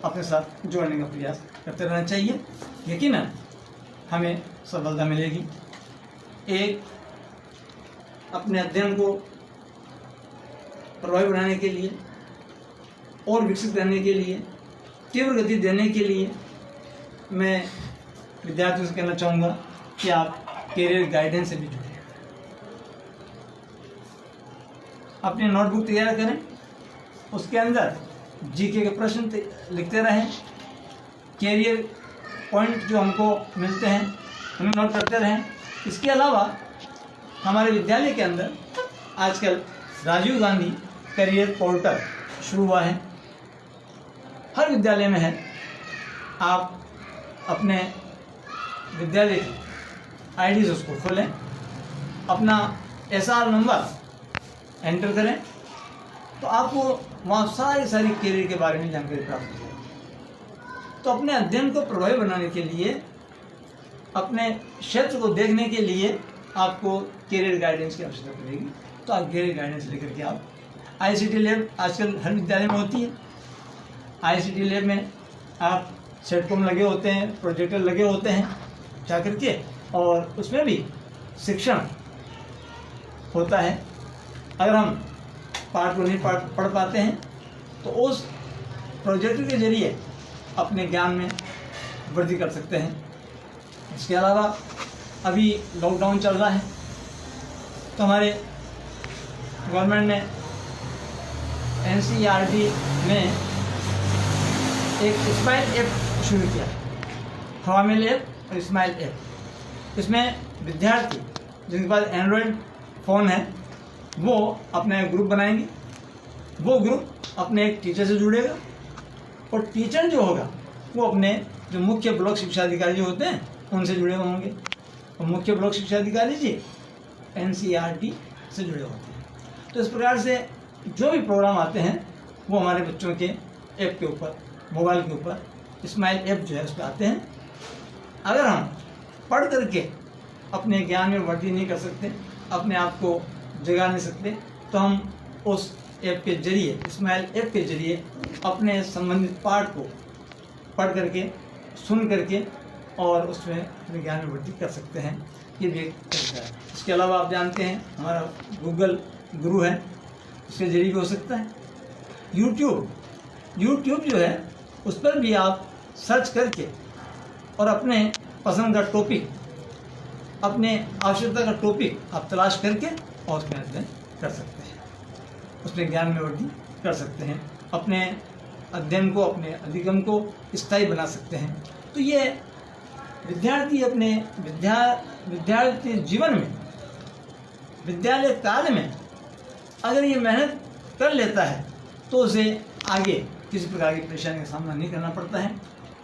अपने साथ जोड़ने का प्रयास करते रहना चाहिए। यकीनन हमें सफलता मिलेगी। एक अपने अध्ययन को प्रभावी बनाने के लिए और विकसित करने के लिए, तीव्र गति देने के लिए मैं विद्यार्थियों से कहना चाहूँगा कि आप कैरियर गाइडेंस से भी जुड़ें। अपनी नोटबुक तैयार करें, उसके अंदर जीके के प्रश्न लिखते रहें, कैरियर पॉइंट जो हमको मिलते हैं उन्हें नोट करते रहें। इसके अलावा हमारे विद्यालय के अंदर आजकल राजीव गांधी करियर पोर्टल शुरू हुआ है, हर विद्यालय में है। आप अपने विद्यालय की आईडी से उसको खोलें, अपना एसआर नंबर एंटर करें, तो आपको वहाँ सारी कैरियर के बारे में जानकारी प्राप्त हो जाएगी। तो अपने अध्ययन को प्रभावी बनाने के लिए, अपने क्षेत्र को देखने के लिए आपको कैरियर गाइडेंस की आवश्यकता पड़ेगी। तो आप कैरियर गाइडेंस लेकर के आप आईसीटी लैब आजकल हर विद्यालय में होती है। आईसीटी लैब में आप सेटकॉम लगे होते हैं, प्रोजेक्टर लगे होते हैं जा करके, और उसमें भी शिक्षण होता है। अगर हम पाठ को नहीं पढ़ पाते हैं तो उस प्रोजेक्ट के जरिए अपने ज्ञान में वृद्धि कर सकते हैं। इसके अलावा अभी लॉकडाउन चल रहा है, तो हमारे गवर्नमेंट ने एनसीईआरटी में एक स्माइल ऐप शुरू किया, हवामेल ऐप और स्माइल ऐप। इसमें विद्यार्थी जिनके पास एंड्रॉयड फ़ोन है वो अपने ग्रुप बनाएंगे, वो ग्रुप अपने एक टीचर से जुड़ेगा, और टीचर जो होगा वो अपने जो मुख्य ब्लॉक शिक्षा अधिकारी जो होते हैं उनसे जुड़े होंगे, और मुख्य ब्लॉक शिक्षा अधिकारी जी एनसीईआरटी से जुड़े होते हैं। तो इस प्रकार से जो भी प्रोग्राम आते हैं वो हमारे बच्चों के ऐप के ऊपर, मोबाइल के ऊपर स्माइल ऐप जो है उस पर आते हैं। अगर हम पढ़ करके अपने ज्ञान में वृद्धि नहीं कर सकते, अपने आप को जगा नहीं सकते, तो हम उस ऐप के जरिए, स्माइल ऐप के जरिए अपने संबंधित पाठ को पढ़ करके, सुन करके और उसमें अपने ज्ञान में वृद्धि कर सकते हैं। ये भी एक तरीका है। इसके अलावा आप जानते हैं हमारा गूगल गुरु है, उसके जरिए भी हो सकता है। यूट्यूब जो है उस पर भी आप सर्च करके और अपने पसंद का टॉपिक, अपने आवश्यकता का टॉपिक आप तलाश करके और उसमें अध्ययन कर सकते हैं, उसमें ज्ञान में वृद्धि कर सकते हैं, अपने अध्ययन को, अपने अधिगम को स्थायी बना सकते हैं। तो ये विद्यार्थी अपने विद्यार्थी जीवन में, विद्यालय काल में अगर ये मेहनत कर लेता है तो उसे आगे किसी प्रकार की परेशानी का सामना नहीं करना पड़ता है।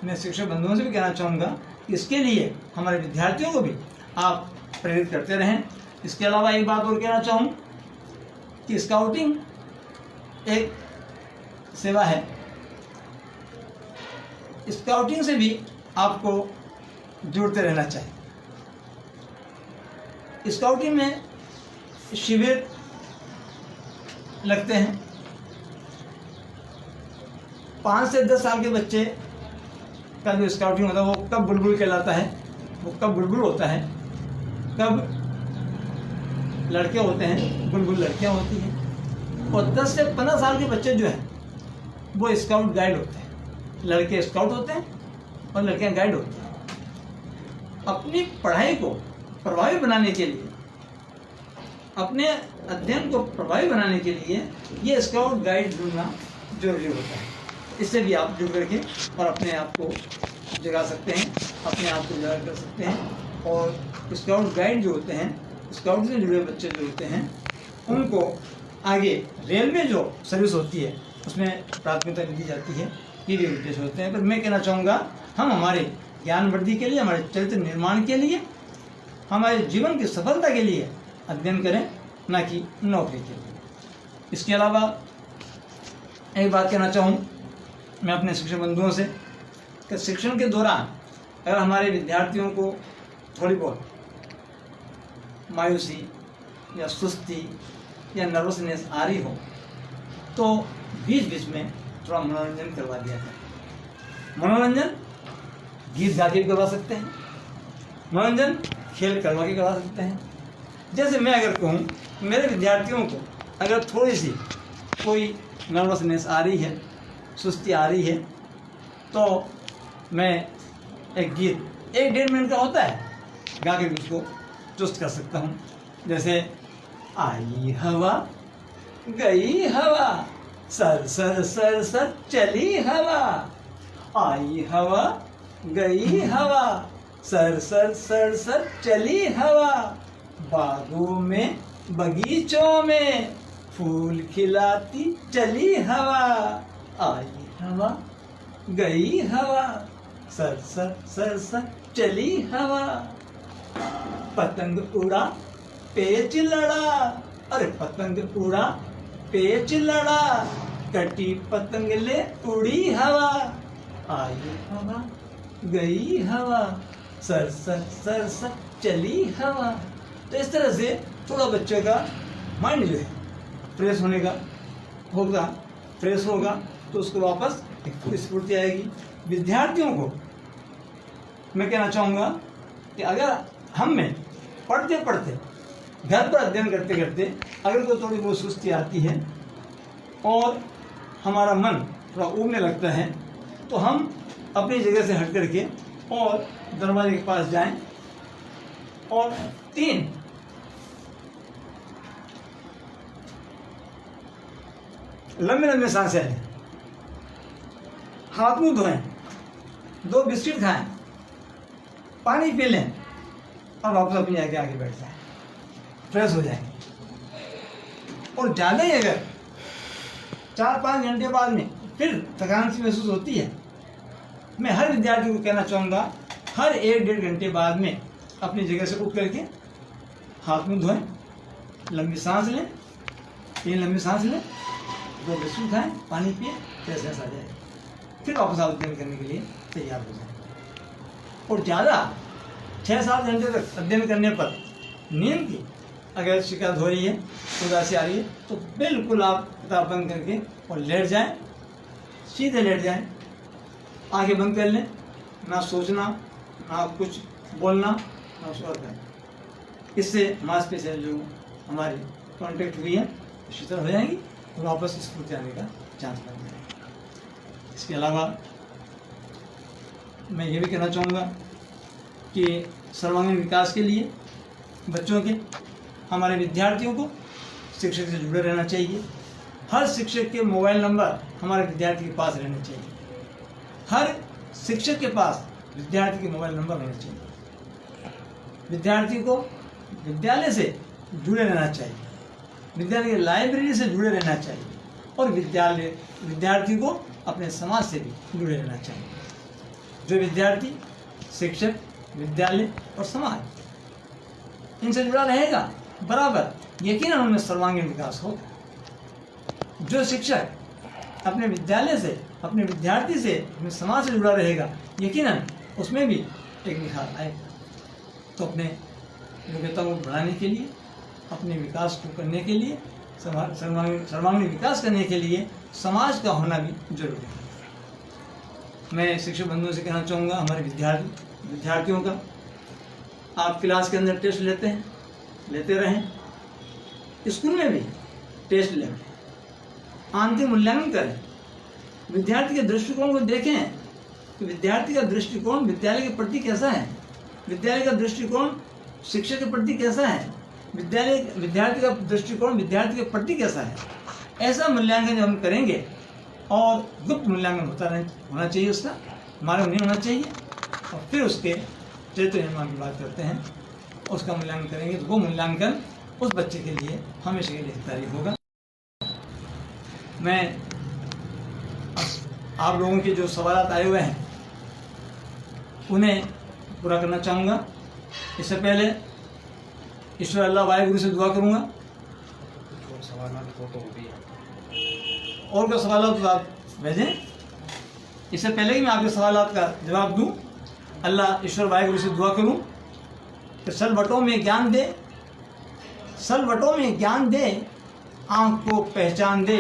मैं शिक्षक बंधुओं से भी कहना चाहूँगा कि इसके लिए हमारे विद्यार्थियों को भी आप प्रेरित करते रहें। इसके अलावा एक बात और कहना चाहूँ कि स्काउटिंग एक सेवा है। स्काउटिंग से भी आपको जुड़ते रहना चाहिए। स्काउटिंग में शिविर लगते हैं। 5 से 10 साल के बच्चे का जो स्काउटिंग होता है वो कब बुलबुल कहलाता है, वो कब बुलबुल होता है, कब लड़के होते हैं, बुलबुल लड़कियां होती हैं। और 10 से 15 साल के बच्चे जो हैं वो स्काउट गाइड होते हैं। लड़के स्काउट होते हैं और लड़कियां गाइड होती हैं। अपनी पढ़ाई को प्रभावी बनाने के लिए, अपने अध्ययन को प्रभावी बनाने के लिए ये स्काउट गाइड ढूंढना जरूरी होता है। इससे भी आप जुड़ करके और अपने आप को जगा सकते हैं, अपने आप को उजागर कर सकते हैं। और स्काउट गाइड जो होते हैं, स्काउट से जुड़े बच्चे जो होते हैं, उनको आगे रेलवे जो सर्विस होती है उसमें प्राथमिकता दी जाती है। ये भी उद्देश्य होते हैं। पर मैं कहना चाहूँगा हम हमारे ज्ञान वृद्धि के लिए, हमारे चरित्र निर्माण के लिए, हमारे जीवन की सफलता के लिए अध्ययन करें, ना कि नौकरी के लिए। इसके अलावा एक बात कहना चाहूँ मैं अपने शिक्षक बंधुओं से कि शिक्षण के दौरान अगर हमारे विद्यार्थियों को थोड़ी बहुत मायूसी या सुस्ती या नर्वसनेस आ रही हो तो बीच बीच में थोड़ा मनोरंजन करवा दिया जाए। मनोरंजन गीत गा के करवा सकते हैं, मनोरंजन खेल करवा के करवा सकते हैं। जैसे मैं अगर कहूँ मेरे विद्यार्थियों को अगर थोड़ी सी कोई नर्वसनेस आ रही है, सुस्ती आ रही है, तो मैं एक गीत 1-1.5 मिनट का होता है, गा के उसको चुस्त कर सकता हूँ। जैसे आई हवा गई हवा, सर सर सर सर चली हवा, आई हवा गई हवा, सर सर सर सर चली हवा, बागों में बगीचों में फूल खिलाती चली हवा, आई हवा गई हवा, सर सर सर सर चली हवा, पतंग उड़ा पेच लड़ा, अरे पतंग उड़ा पेच लड़ा, कटी पतंग ले उड़ी हवा, आई हवा गई हवा, सर सर सर सर चली हवा। तो इस तरह से थोड़ा बच्चे का माइंड जो है फ्रेश होने का होगा, फ्रेश होगा तो उसको वापस एक स्फूर्ति आएगी। विद्यार्थियों को मैं कहना चाहूँगा कि अगर हम में पढ़ते पढ़ते, घर पर अध्ययन करते करते अगर कोई थोड़ी बहुत सुस्ती आती है और हमारा मन थोड़ा ऊबने लगता है तो हम अपनी जगह से हट करके और दरवाजे के पास जाएं और 3 लंबे लंबे सांसें लें, हाथ मुंह धोएं, 2 बिस्किट खाएं, पानी पी लें और वापस अपनी जगह के आगे बैठ जाएं, फ्रेश हो जाएंगे। और ज़्यादा ही अगर 4-5 घंटे बाद में फिर थकान सी महसूस होती है, मैं हर विद्यार्थी को कहना चाहूँगा हर 1-1.5 घंटे बाद में अपनी जगह से उठ करके हाथ मुंह धोएं, लंबी सांस लें, 3 लंबी सांस लें, 2 बिस्कुट खाएं, पानी पिए, फ्रेशनेस आ जाए, फिर वापस अध्ययन करने के लिए तैयार हो जाए। और ज़्यादा 6-7 घंटे तक अध्ययन करने पर नींद की अगर शिकायत हो रही है, उदासी आ रही है, तो बिल्कुल आप किताब बंद करके और लेट जाएं, सीधे लेट जाएं, आंखें बंद कर लें, ना सोचना, ना कुछ बोलना, ना कुछ और करना। इससे मांसपेशियाँ जो हमारी कॉन्टेक्ट हुई है शीतल हो जाएंगी और वापस स्फूर्ति आने का चांस बन जाएगा। इसके अलावा मैं ये भी कहना चाहूँगा कि सर्वांगीण विकास के लिए बच्चों के, हमारे विद्यार्थियों को शिक्षक से जुड़े रहना चाहिए। हर शिक्षक के मोबाइल नंबर हमारे विद्यार्थी के पास रहने चाहिए। हर शिक्षक के पास विद्यार्थी के मोबाइल नंबर रहना चाहिए। विद्यार्थी को विद्यालय से जुड़े रहना चाहिए, विद्यालय की लाइब्रेरी से जुड़े रहना चाहिए और विद्यार्थी को अपने समाज से भी जुड़े रहना चाहिए। जो विद्यार्थी, शिक्षक, विद्यालय और समाज इनसे जुड़ा रहेगा बराबर, यकीनन उनमें सर्वांगीण विकास होगा। जो शिक्षक अपने विद्यालय से, अपने विद्यार्थी से, अपने समाज से जुड़ा रहेगा, यकीनन उसमें भी एक निखार आएगा। तो अपने योग्यता को बढ़ाने के लिए, अपने विकास को करने के लिए, सर्वांगीण विकास करने के लिए समाज का होना भी जरूरी है। मैं शिक्षक बंधुओं से कहना चाहूँगा, हमारे विद्यार्थियों का, आप क्लास के अंदर टेस्ट लेते रहें, स्कूल में भी टेस्ट लें, अंतिम मूल्यांकन करें, विद्यार्थी के दृष्टिकोण को देखें कि विद्यार्थी का दृष्टिकोण विद्यालय के प्रति कैसा है, विद्यालय का दृष्टिकोण शिक्षक के प्रति कैसा है, विद्यार्थी का दृष्टिकोण विद्यार्थी के प्रति कैसा है। ऐसा मूल्यांकन जब हम करेंगे, और गुप्त मूल्यांकन होना चाहिए, उसका मार्ग नहीं होना चाहिए, और फिर उसके चरित्र निर्माण की बात करते हैं, उसका मूल्यांकन करेंगे, तो वो मूल्यांकन उस बच्चे के लिए हमेशा के लिए हितकारी होगा। मैं आप लोगों के जो सवाल आए हुए हैं उन्हें पूरा करना चाहूँगा। इससे पहले ईश्वर अल्लाह वाहिगुरु से दुआ करूँगा। और कोई सवाल हो तो आप भेजें। इससे पहले कि मैं आपके सवालात का जवाब दूं, अल्लाह ईश्वर वाहिगुरु से दुआ करूं कि सलवटों में ज्ञान दे, सलवटों में ज्ञान दे, आँख को पहचान दे,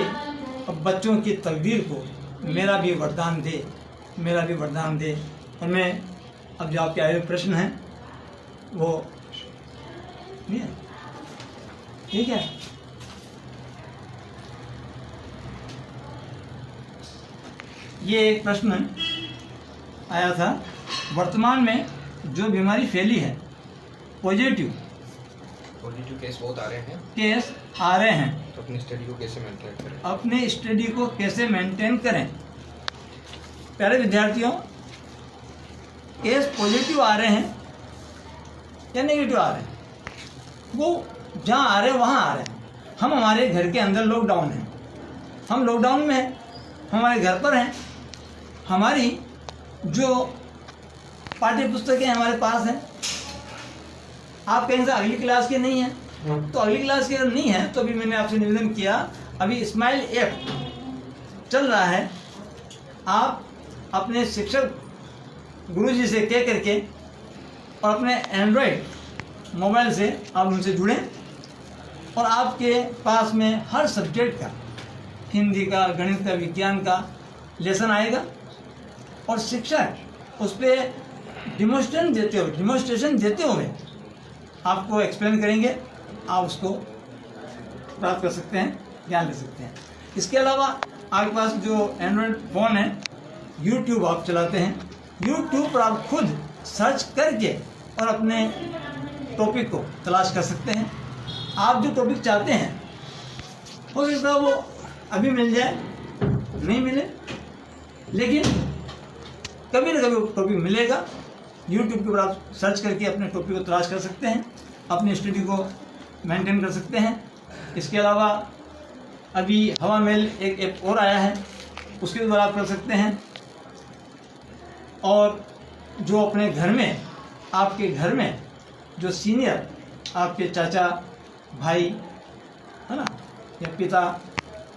और बच्चों की तकदीर को मेरा भी वरदान दे, मेरा भी वरदान दे। और मैं अब जो आपके आए हुए प्रश्न हैं वो नहीं है, ठीक है। ये एक प्रश्न आया था, वर्तमान में जो बीमारी फैली है, पॉजिटिव केस बहुत आ रहे हैं, तो अपनी स्टडी को कैसे मेंटेन करें? अपने स्टडी को कैसे मेंटेन करें? प्यारे विद्यार्थियों, केस पॉजिटिव आ रहे हैं या नेगेटिव आ रहे हैं, वो जहाँ आ रहे हैं वहाँ आ रहे हैं। हम हमारे घर के अंदर लॉकडाउन है, हम लॉकडाउन में हैं, हमारे घर पर हैं, हमारी जो पाठ्य पुस्तकें हमारे पास हैं, आप कहीं से अगली क्लास के नहीं हैं, तो अगली क्लास के अगर नहीं है तो अभी मैंने आपसे निवेदन किया, अभी स्माइल ऐप चल रहा है, आप अपने शिक्षक गुरुजी से कह करके और अपने एंड्रॉयड मोबाइल से आप उनसे जुड़ें, और आपके पास में हर सब्जेक्ट का, हिंदी का, गणित का, विज्ञान का लेसन आएगा, और शिक्षक उस पर डिमोन्स्ट्रेशन देते हुए आपको एक्सप्लेन करेंगे, आप उसको प्राप्त कर सकते हैं, ज्ञान ले सकते हैं। इसके अलावा आपके पास जो एंड्रॉयड फ़ोन है, यूट्यूब आप चलाते हैं, यूट्यूब पर आप खुद सर्च करके और अपने टॉपिक को तलाश कर सकते हैं। आप जो टॉपिक चाहते हैं हो सकता है वो अभी मिल जाए, नहीं मिले, लेकिन कभी ना कभी टॉपिक मिलेगा। यूट्यूब के ऊपर आप सर्च करके अपने टॉपिक को तलाश कर सकते हैं, अपनी स्टडी को मेंटेन कर सकते हैं। इसके अलावा अभी हवा मेल एक ऐप और आया है, उसके द्वारा आप कर सकते हैं। और जो अपने घर में, आपके घर में जो सीनियर आपके चाचा भाई है ना, या पिता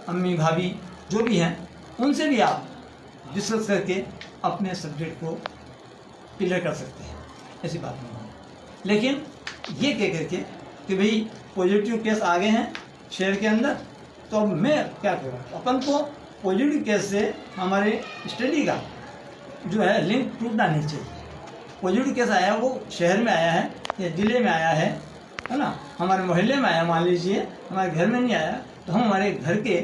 अम्मी भाभी जो भी हैं, उनसे भी आप डिस्कस करके अपने सब्जेक्ट को क्लियर कर सकते हैं, ऐसी बात नहीं है। लेकिन ये कह करके कि भाई पॉजिटिव केस आ गए हैं शहर के अंदर, तो अब मैं क्या करूँ, अपन को पॉजिटिव केस से हमारे स्टडी का जो है लिंक टूटना नहीं चाहिए। पॉजिटिव केस आया, वो शहर में आया है या जिले में आया है ना, हमारे मोहल्ले में आया, मान लीजिए हमारे घर में नहीं आया, तो हम हमारे घर के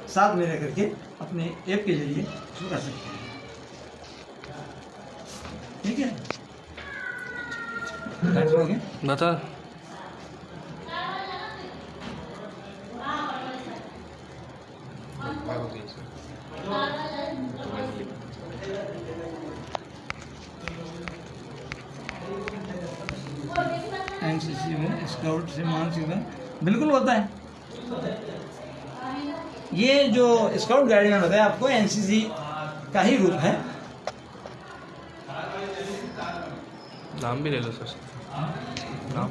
साथ में रह करके अपने ऐप के जरिए शुरू कर सकते हैं। ठीक है, बता। एनसीसी में स्काउट से मानसिक बिल्कुल होता है। ये जो स्काउट गाइड में बताया आपको एनसीसी का ही रूप है। नाम भी ले लो सर। नाम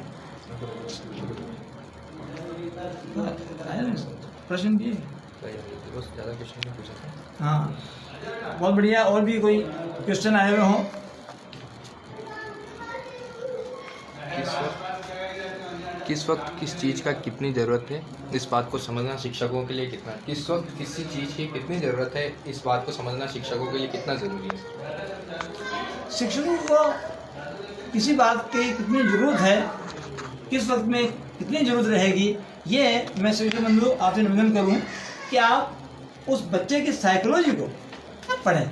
प्रश्न भी बस ज़्यादा क्वेश्चन नहीं पूछा। हाँ, बहुत बढ़िया। और भी कोई क्वेश्चन आए हुए हों? किस वक्त किस चीज़ का कितनी ज़रूरत है, इस बात को समझना शिक्षकों के लिए कितना, किस वक्त किसी चीज़ की कितनी ज़रूरत है, इस बात को समझना शिक्षकों के लिए कितना ज़रूरी है? शिक्षकों को किसी बात की कितनी ज़रूरत है, किस वक्त में कितनी ज़रूरत रहेगी, ये मैं शिक्षक बंधु आपसे निवेदन करूँ कि आप उस बच्चे की साइकोलॉजी को पढ़ें।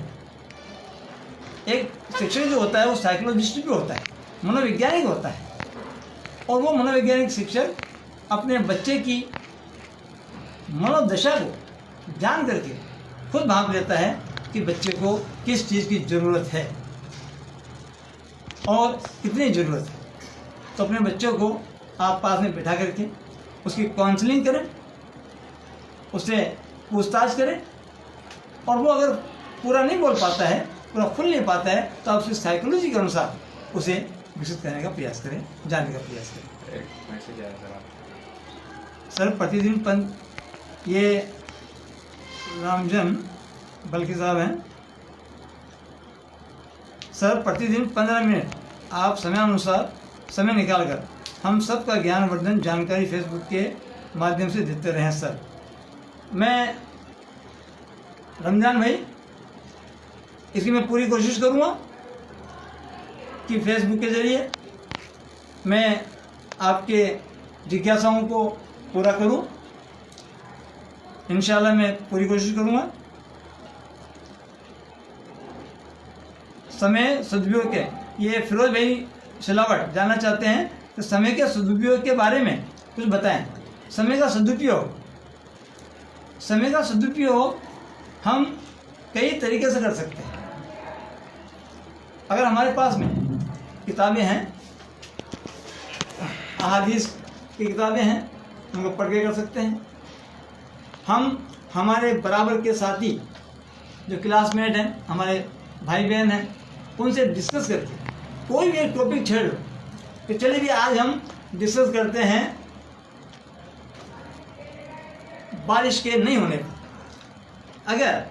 एक शिक्षक जो होता है वो साइकोलॉजिस्ट भी होता है, मनोवैज्ञानिक होता है, और वो मनोवैज्ञानिक शिक्षक अपने बच्चे की मनोदशा को जान करके खुद भांप लेता है कि बच्चे को किस चीज़ की ज़रूरत है और कितनी ज़रूरत है। तो अपने बच्चों को आप पास में बिठा करके उसकी काउंसलिंग करें, उससे पूछताछ करें, और वो अगर पूरा नहीं बोल पाता है, पूरा खुल नहीं पाता है, तो आप उसकी साइकोलॉजी के अनुसार उसे विकसित करने का प्रयास करें, जानने का प्रयास करें। एक मैसेज आया सर प्रतिदिन ये रामजन बल्कि साहब हैं। सर प्रतिदिन 15 मिनट आप समयानुसार समय निकालकर हम सबका ज्ञानवर्धन जानकारी फेसबुक के माध्यम से देते रहें। सर मैं रमजान भाई इसकी मैं पूरी कोशिश करूँगा कि फेसबुक के ज़रिए मैं आपके जिज्ञासाओं को पूरा करूं। इंशाल्लाह मैं पूरी कोशिश करूंगा। समय सदुपयोग के, ये फिरोज भाई सिलावट जानना चाहते हैं कि समय के सदुपयोग के बारे में कुछ बताएं। समय का सदुपयोग हम कई तरीके से कर सकते हैं। अगर हमारे पास में किताबें हैं, अहादीस की किताबें हैं, उनको पढ़ के कर सकते हैं। हम हमारे बराबर के साथी जो क्लासमेट हैं, हमारे भाई बहन हैं, उनसे डिस्कस करके कोई भी एक टॉपिक छेड़ लो कि चलिए भी आज हम डिस्कस करते हैं बारिश के नहीं होने पर। अगर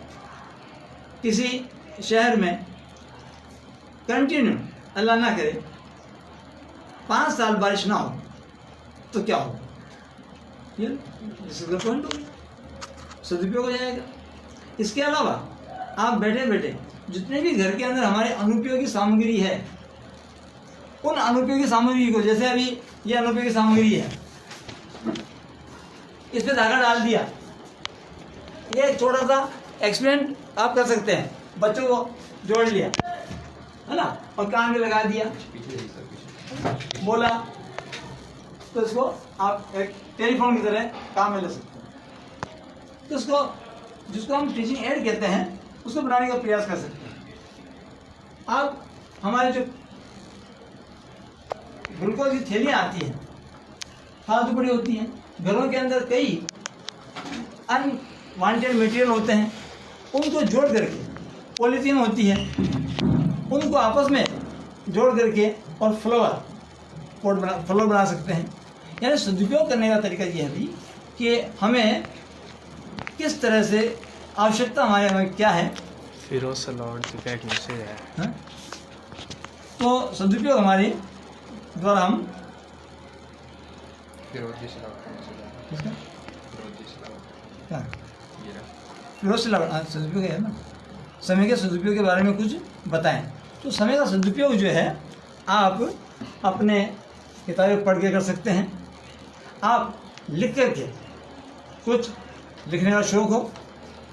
किसी शहर में कंटिन्यू अल्लाह ना करे 5 साल बारिश ना हो तो क्या हो, ये पॉइंट हो, सदुपयोग हो जाएगा। इसके अलावा आप बैठे बैठे जितने भी घर के अंदर हमारे अनुपयोगी सामग्री है, उन अनुपयोगी सामग्री को, जैसे अभी ये अनुपयोगी सामग्री है, इस पे धागा डाल दिया, ये छोटा सा एक्सपेरिमेंट आप कर सकते हैं। बच्चों को जोड़ लिया है ना, और कान में लगा दिया, बोला, तो इसको आप एक टेलीफोन की तरह काम में ले सकते हैं। तो इसको, जिसको हम टीचिंग एड कहते हैं, उसको बनाने का प्रयास कर सकते हैं। अब हमारे जो ग्लूकोज की थैलियाँ आती हैं, फालतू पड़ी होती हैं, घरों के अंदर कई अनवांटेड मटेरियल होते हैं, उनको जोड़ करके, पॉलीथीन होती है, उनको आपस में जोड़ करके और फ्लावर बना सकते हैं। यानी सदुपयोग करने का तरीका ये है भी कि हमें किस तरह से आवश्यकता हमें क्या है। फिरोज सलावट का एक मैसेज है, तो सदुपयोग हमारे द्वारा हम फिरोज सलावट सदुपयोग है ना, समय के सदुपयोग के बारे में कुछ बताएं। तो समय का सदुपयोग जो है आप अपने किताबें पढ़ के कर सकते हैं। आप लिख करके, कुछ लिखने का शौक़ हो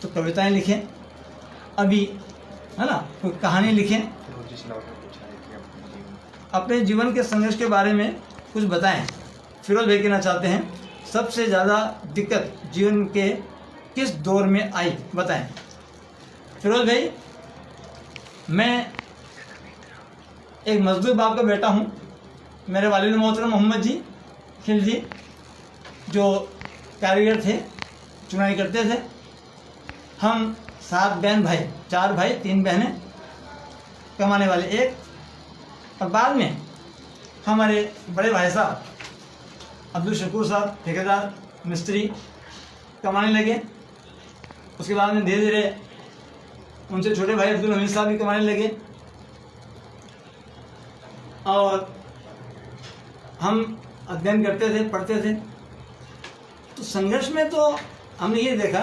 तो कविताएं लिखें, अभी है ना, कोई कहानी लिखें, अपने जीवन के संघर्ष के बारे में कुछ बताएं। फिरोज भाई कहना चाहते हैं, सबसे ज़्यादा दिक्कत जीवन के किस दौर में आई, बताएं। फिरोज भाई, मैं एक मजदूर बाप का बेटा हूँ। मेरे वालिद मोहतरम मोहम्मद जी खिलजी जो कारीगर थे, चुनाई करते थे। हम 7 बहन भाई, 4 भाई 3 बहनें, कमाने वाले एक। और बाद में हमारे बड़े भाई साहब अब्दुल शकूर साहब ठेकेदार मिस्त्री कमाने लगे। उसके बाद में धीरे धीरे उनसे छोटे भाई अब्दुल हमीद साहब भी कमाने लगे। और हम अध्ययन करते थे, पढ़ते थे। तो संघर्ष में तो हमने ये देखा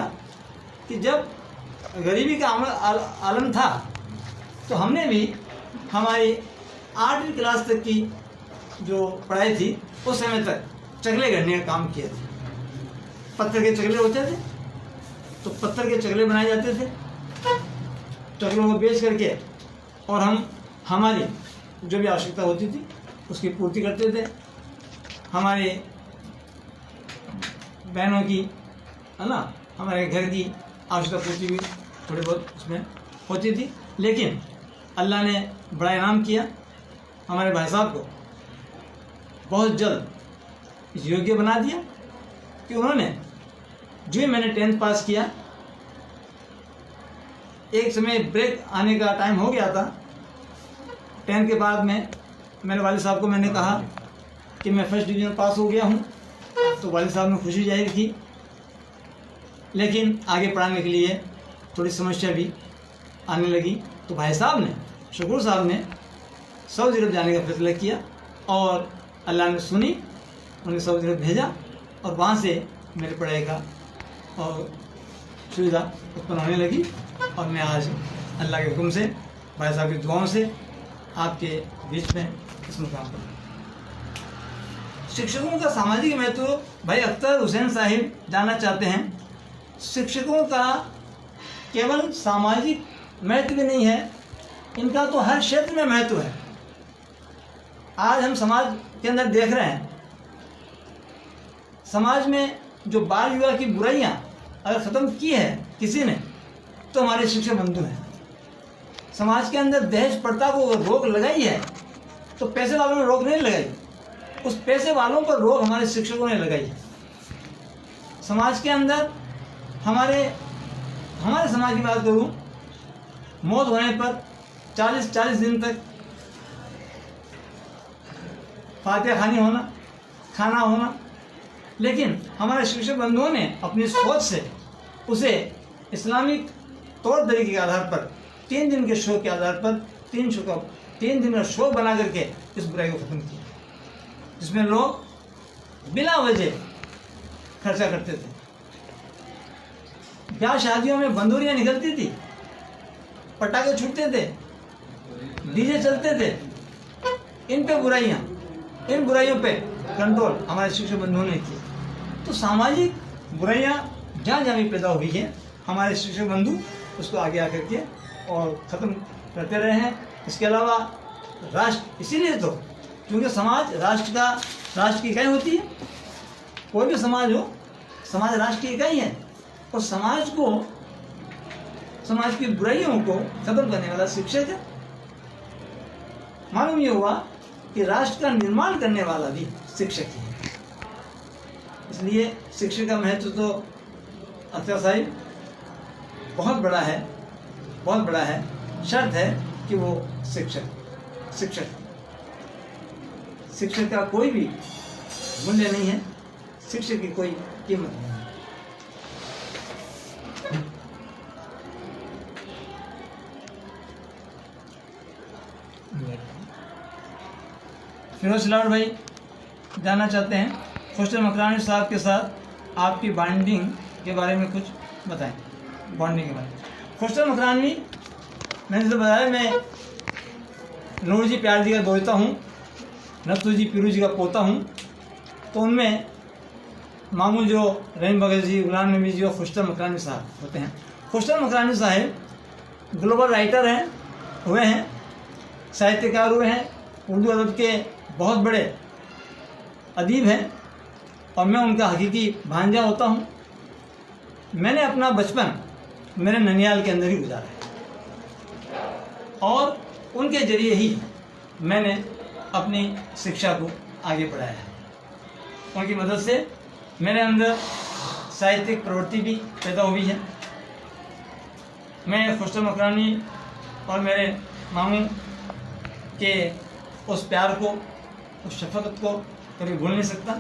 कि जब गरीबी का आलम था तो हमने भी हमारी 8वीं क्लास तक की जो पढ़ाई थी उस समय तक चकले गढ़ने का काम किया था। पत्थर के चकले होते थे तो पत्थर के चकले बनाए जाते थे, चकलों को बेच करके, और हम हमारी जो भी आवश्यकता होती थी उसकी पूर्ति करते थे। हमारे बहनों की, है ना, हमारे घर की आवश्यकता पूर्ति भी थोड़ी बहुत उसमें होती थी। लेकिन अल्लाह ने बड़ा इनाम किया, हमारे भाई साहब को बहुत जल्द इस योग्य बना दिया कि उन्होंने, जो ही मैंने 10th पास किया, एक समय ब्रेक आने का टाइम हो गया था। 10th के बाद में मेरे वालिद साहब को मैंने कहा कि मैं फर्स्ट डिवीज़न पास हो गया हूँ, तो वालिद साहब ने खुशी जाहिर की। लेकिन आगे पढ़ाने के लिए थोड़ी समस्या भी आने लगी, तो भाई साहब ने, शकूर साहब ने सऊदी अरब जाने का फैसला किया और अल्लाह ने सुनी, उन्हें सऊदी अरब भेजा और वहाँ से मेरी पढ़ाई का और सुविधा उत्पन्न होने लगी। और मैं आज अल्लाह के हुक्म से, भाई साहब की दुआओं से आपके बीच में इस मुकाम पर। शिक्षकों का सामाजिक महत्व भाई अख्तर हुसैन साहिब जानना चाहते हैं। शिक्षकों का केवल सामाजिक महत्व भी नहीं है, इनका तो हर क्षेत्र में महत्व है। आज हम समाज के अंदर देख रहे हैं, समाज में जो बाल विवाह की बुराइयां अगर ख़त्म की है किसी ने, तो हमारे शिक्षक बंधु हैं। समाज के अंदर दहेज प्रथा को रोक लगाई है, तो पैसे वालों ने रोक नहीं लगाई, उस पैसे वालों पर रोक हमारे शिक्षकों ने लगाई है। समाज के अंदर हमारे समाज की बात करूं, मौत होने पर 40 दिन तक फातिहा खानी होना, खाना होना, लेकिन हमारे शिक्षक बंधुओं ने अपनी सोच से उसे इस्लामिक तौर तरीके के आधार पर 3 दिन के शो के आधार पर 3 दिन का शो बना करके इस बुराई को ख़त्म किया, जिसमें लोग बिना वजह खर्चा करते थे। ब्याह शादियों में बंदूरियाँ निकलती थी, पटाखे छूटते थे, डीजे चलते थे। इन पे बुराइयाँ, इन बुराइयों पे कंट्रोल हमारे शिक्षक बंधुओं ने किया। तो सामाजिक बुराइयाँ जहाँ जहाँ भी पैदा हुई है, हमारे शिक्षक बंधु उसको आगे आकर के और ख़त्म करते रहे हैं। इसके अलावा राष्ट्र, इसीलिए तो क्योंकि समाज राष्ट्र की इकाई होती है। कोई भी समाज हो, समाज राष्ट्र की इकाई है, और समाज की बुराइयों को खत्म करने वाला शिक्षक है। मालूम ये हुआ कि राष्ट्र का निर्माण करने वाला भी शिक्षक ही है। इसलिए शिक्षक का महत्व तो अख्तर साहिब बहुत बड़ा है, बहुत बड़ा है। शर्त है कि वो शिक्षक का कोई भी मूल्य नहीं है, शिक्षक की कोई कीमत नहीं है। फिरोज लाड भाई जानना चाहते हैं, खुशर मकरानी साहब के साथ आपकी बॉन्डिंग के बारे में कुछ बताएं। बॉन्डिंग के बारे में खुशर मकरानी, मैंने तो बताया, मैं नूर जी प्यार जी का दोता हूँ, नफ्सू जी पीरू जी का पोता हूँ। तो उनमें मामू जो रहीम बगल जी, गुलाम नबी जी और खुशर मकरानी साहब होते हैं। खुशर मकरानी साहब ग्लोबल राइटर हुए हैं, साहित्यकार हुए हैं, उर्दू अदब के बहुत बड़े अदीब हैं और मैं उनका हकीकी भांजा होता हूँ। मैंने अपना बचपन मेरे ननियाल के अंदर ही गुजारा है और उनके ज़रिए ही मैंने अपनी शिक्षा को आगे बढ़ाया है। उनकी मदद से मेरे अंदर साहित्यिक प्रवृत्ति भी पैदा हुई है। मैं खुशरो मकरानी और मेरे मामू के उस प्यार को, उस शफकत को कभी भूल नहीं सकता।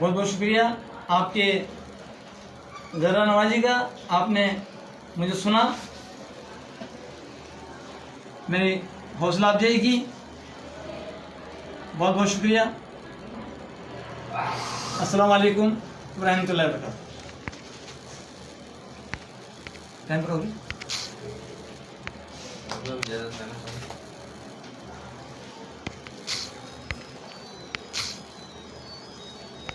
बहुत बहुत शुक्रिया आपके ज़रा नवाजी का। आपने मुझे सुना, मेरी हौसला अफजाई की। बहुत बहुत शुक्रिया। अस्सलाम वालेकुम व रहमतुल्लाहि व बरकातहू। टाइम पर होगी।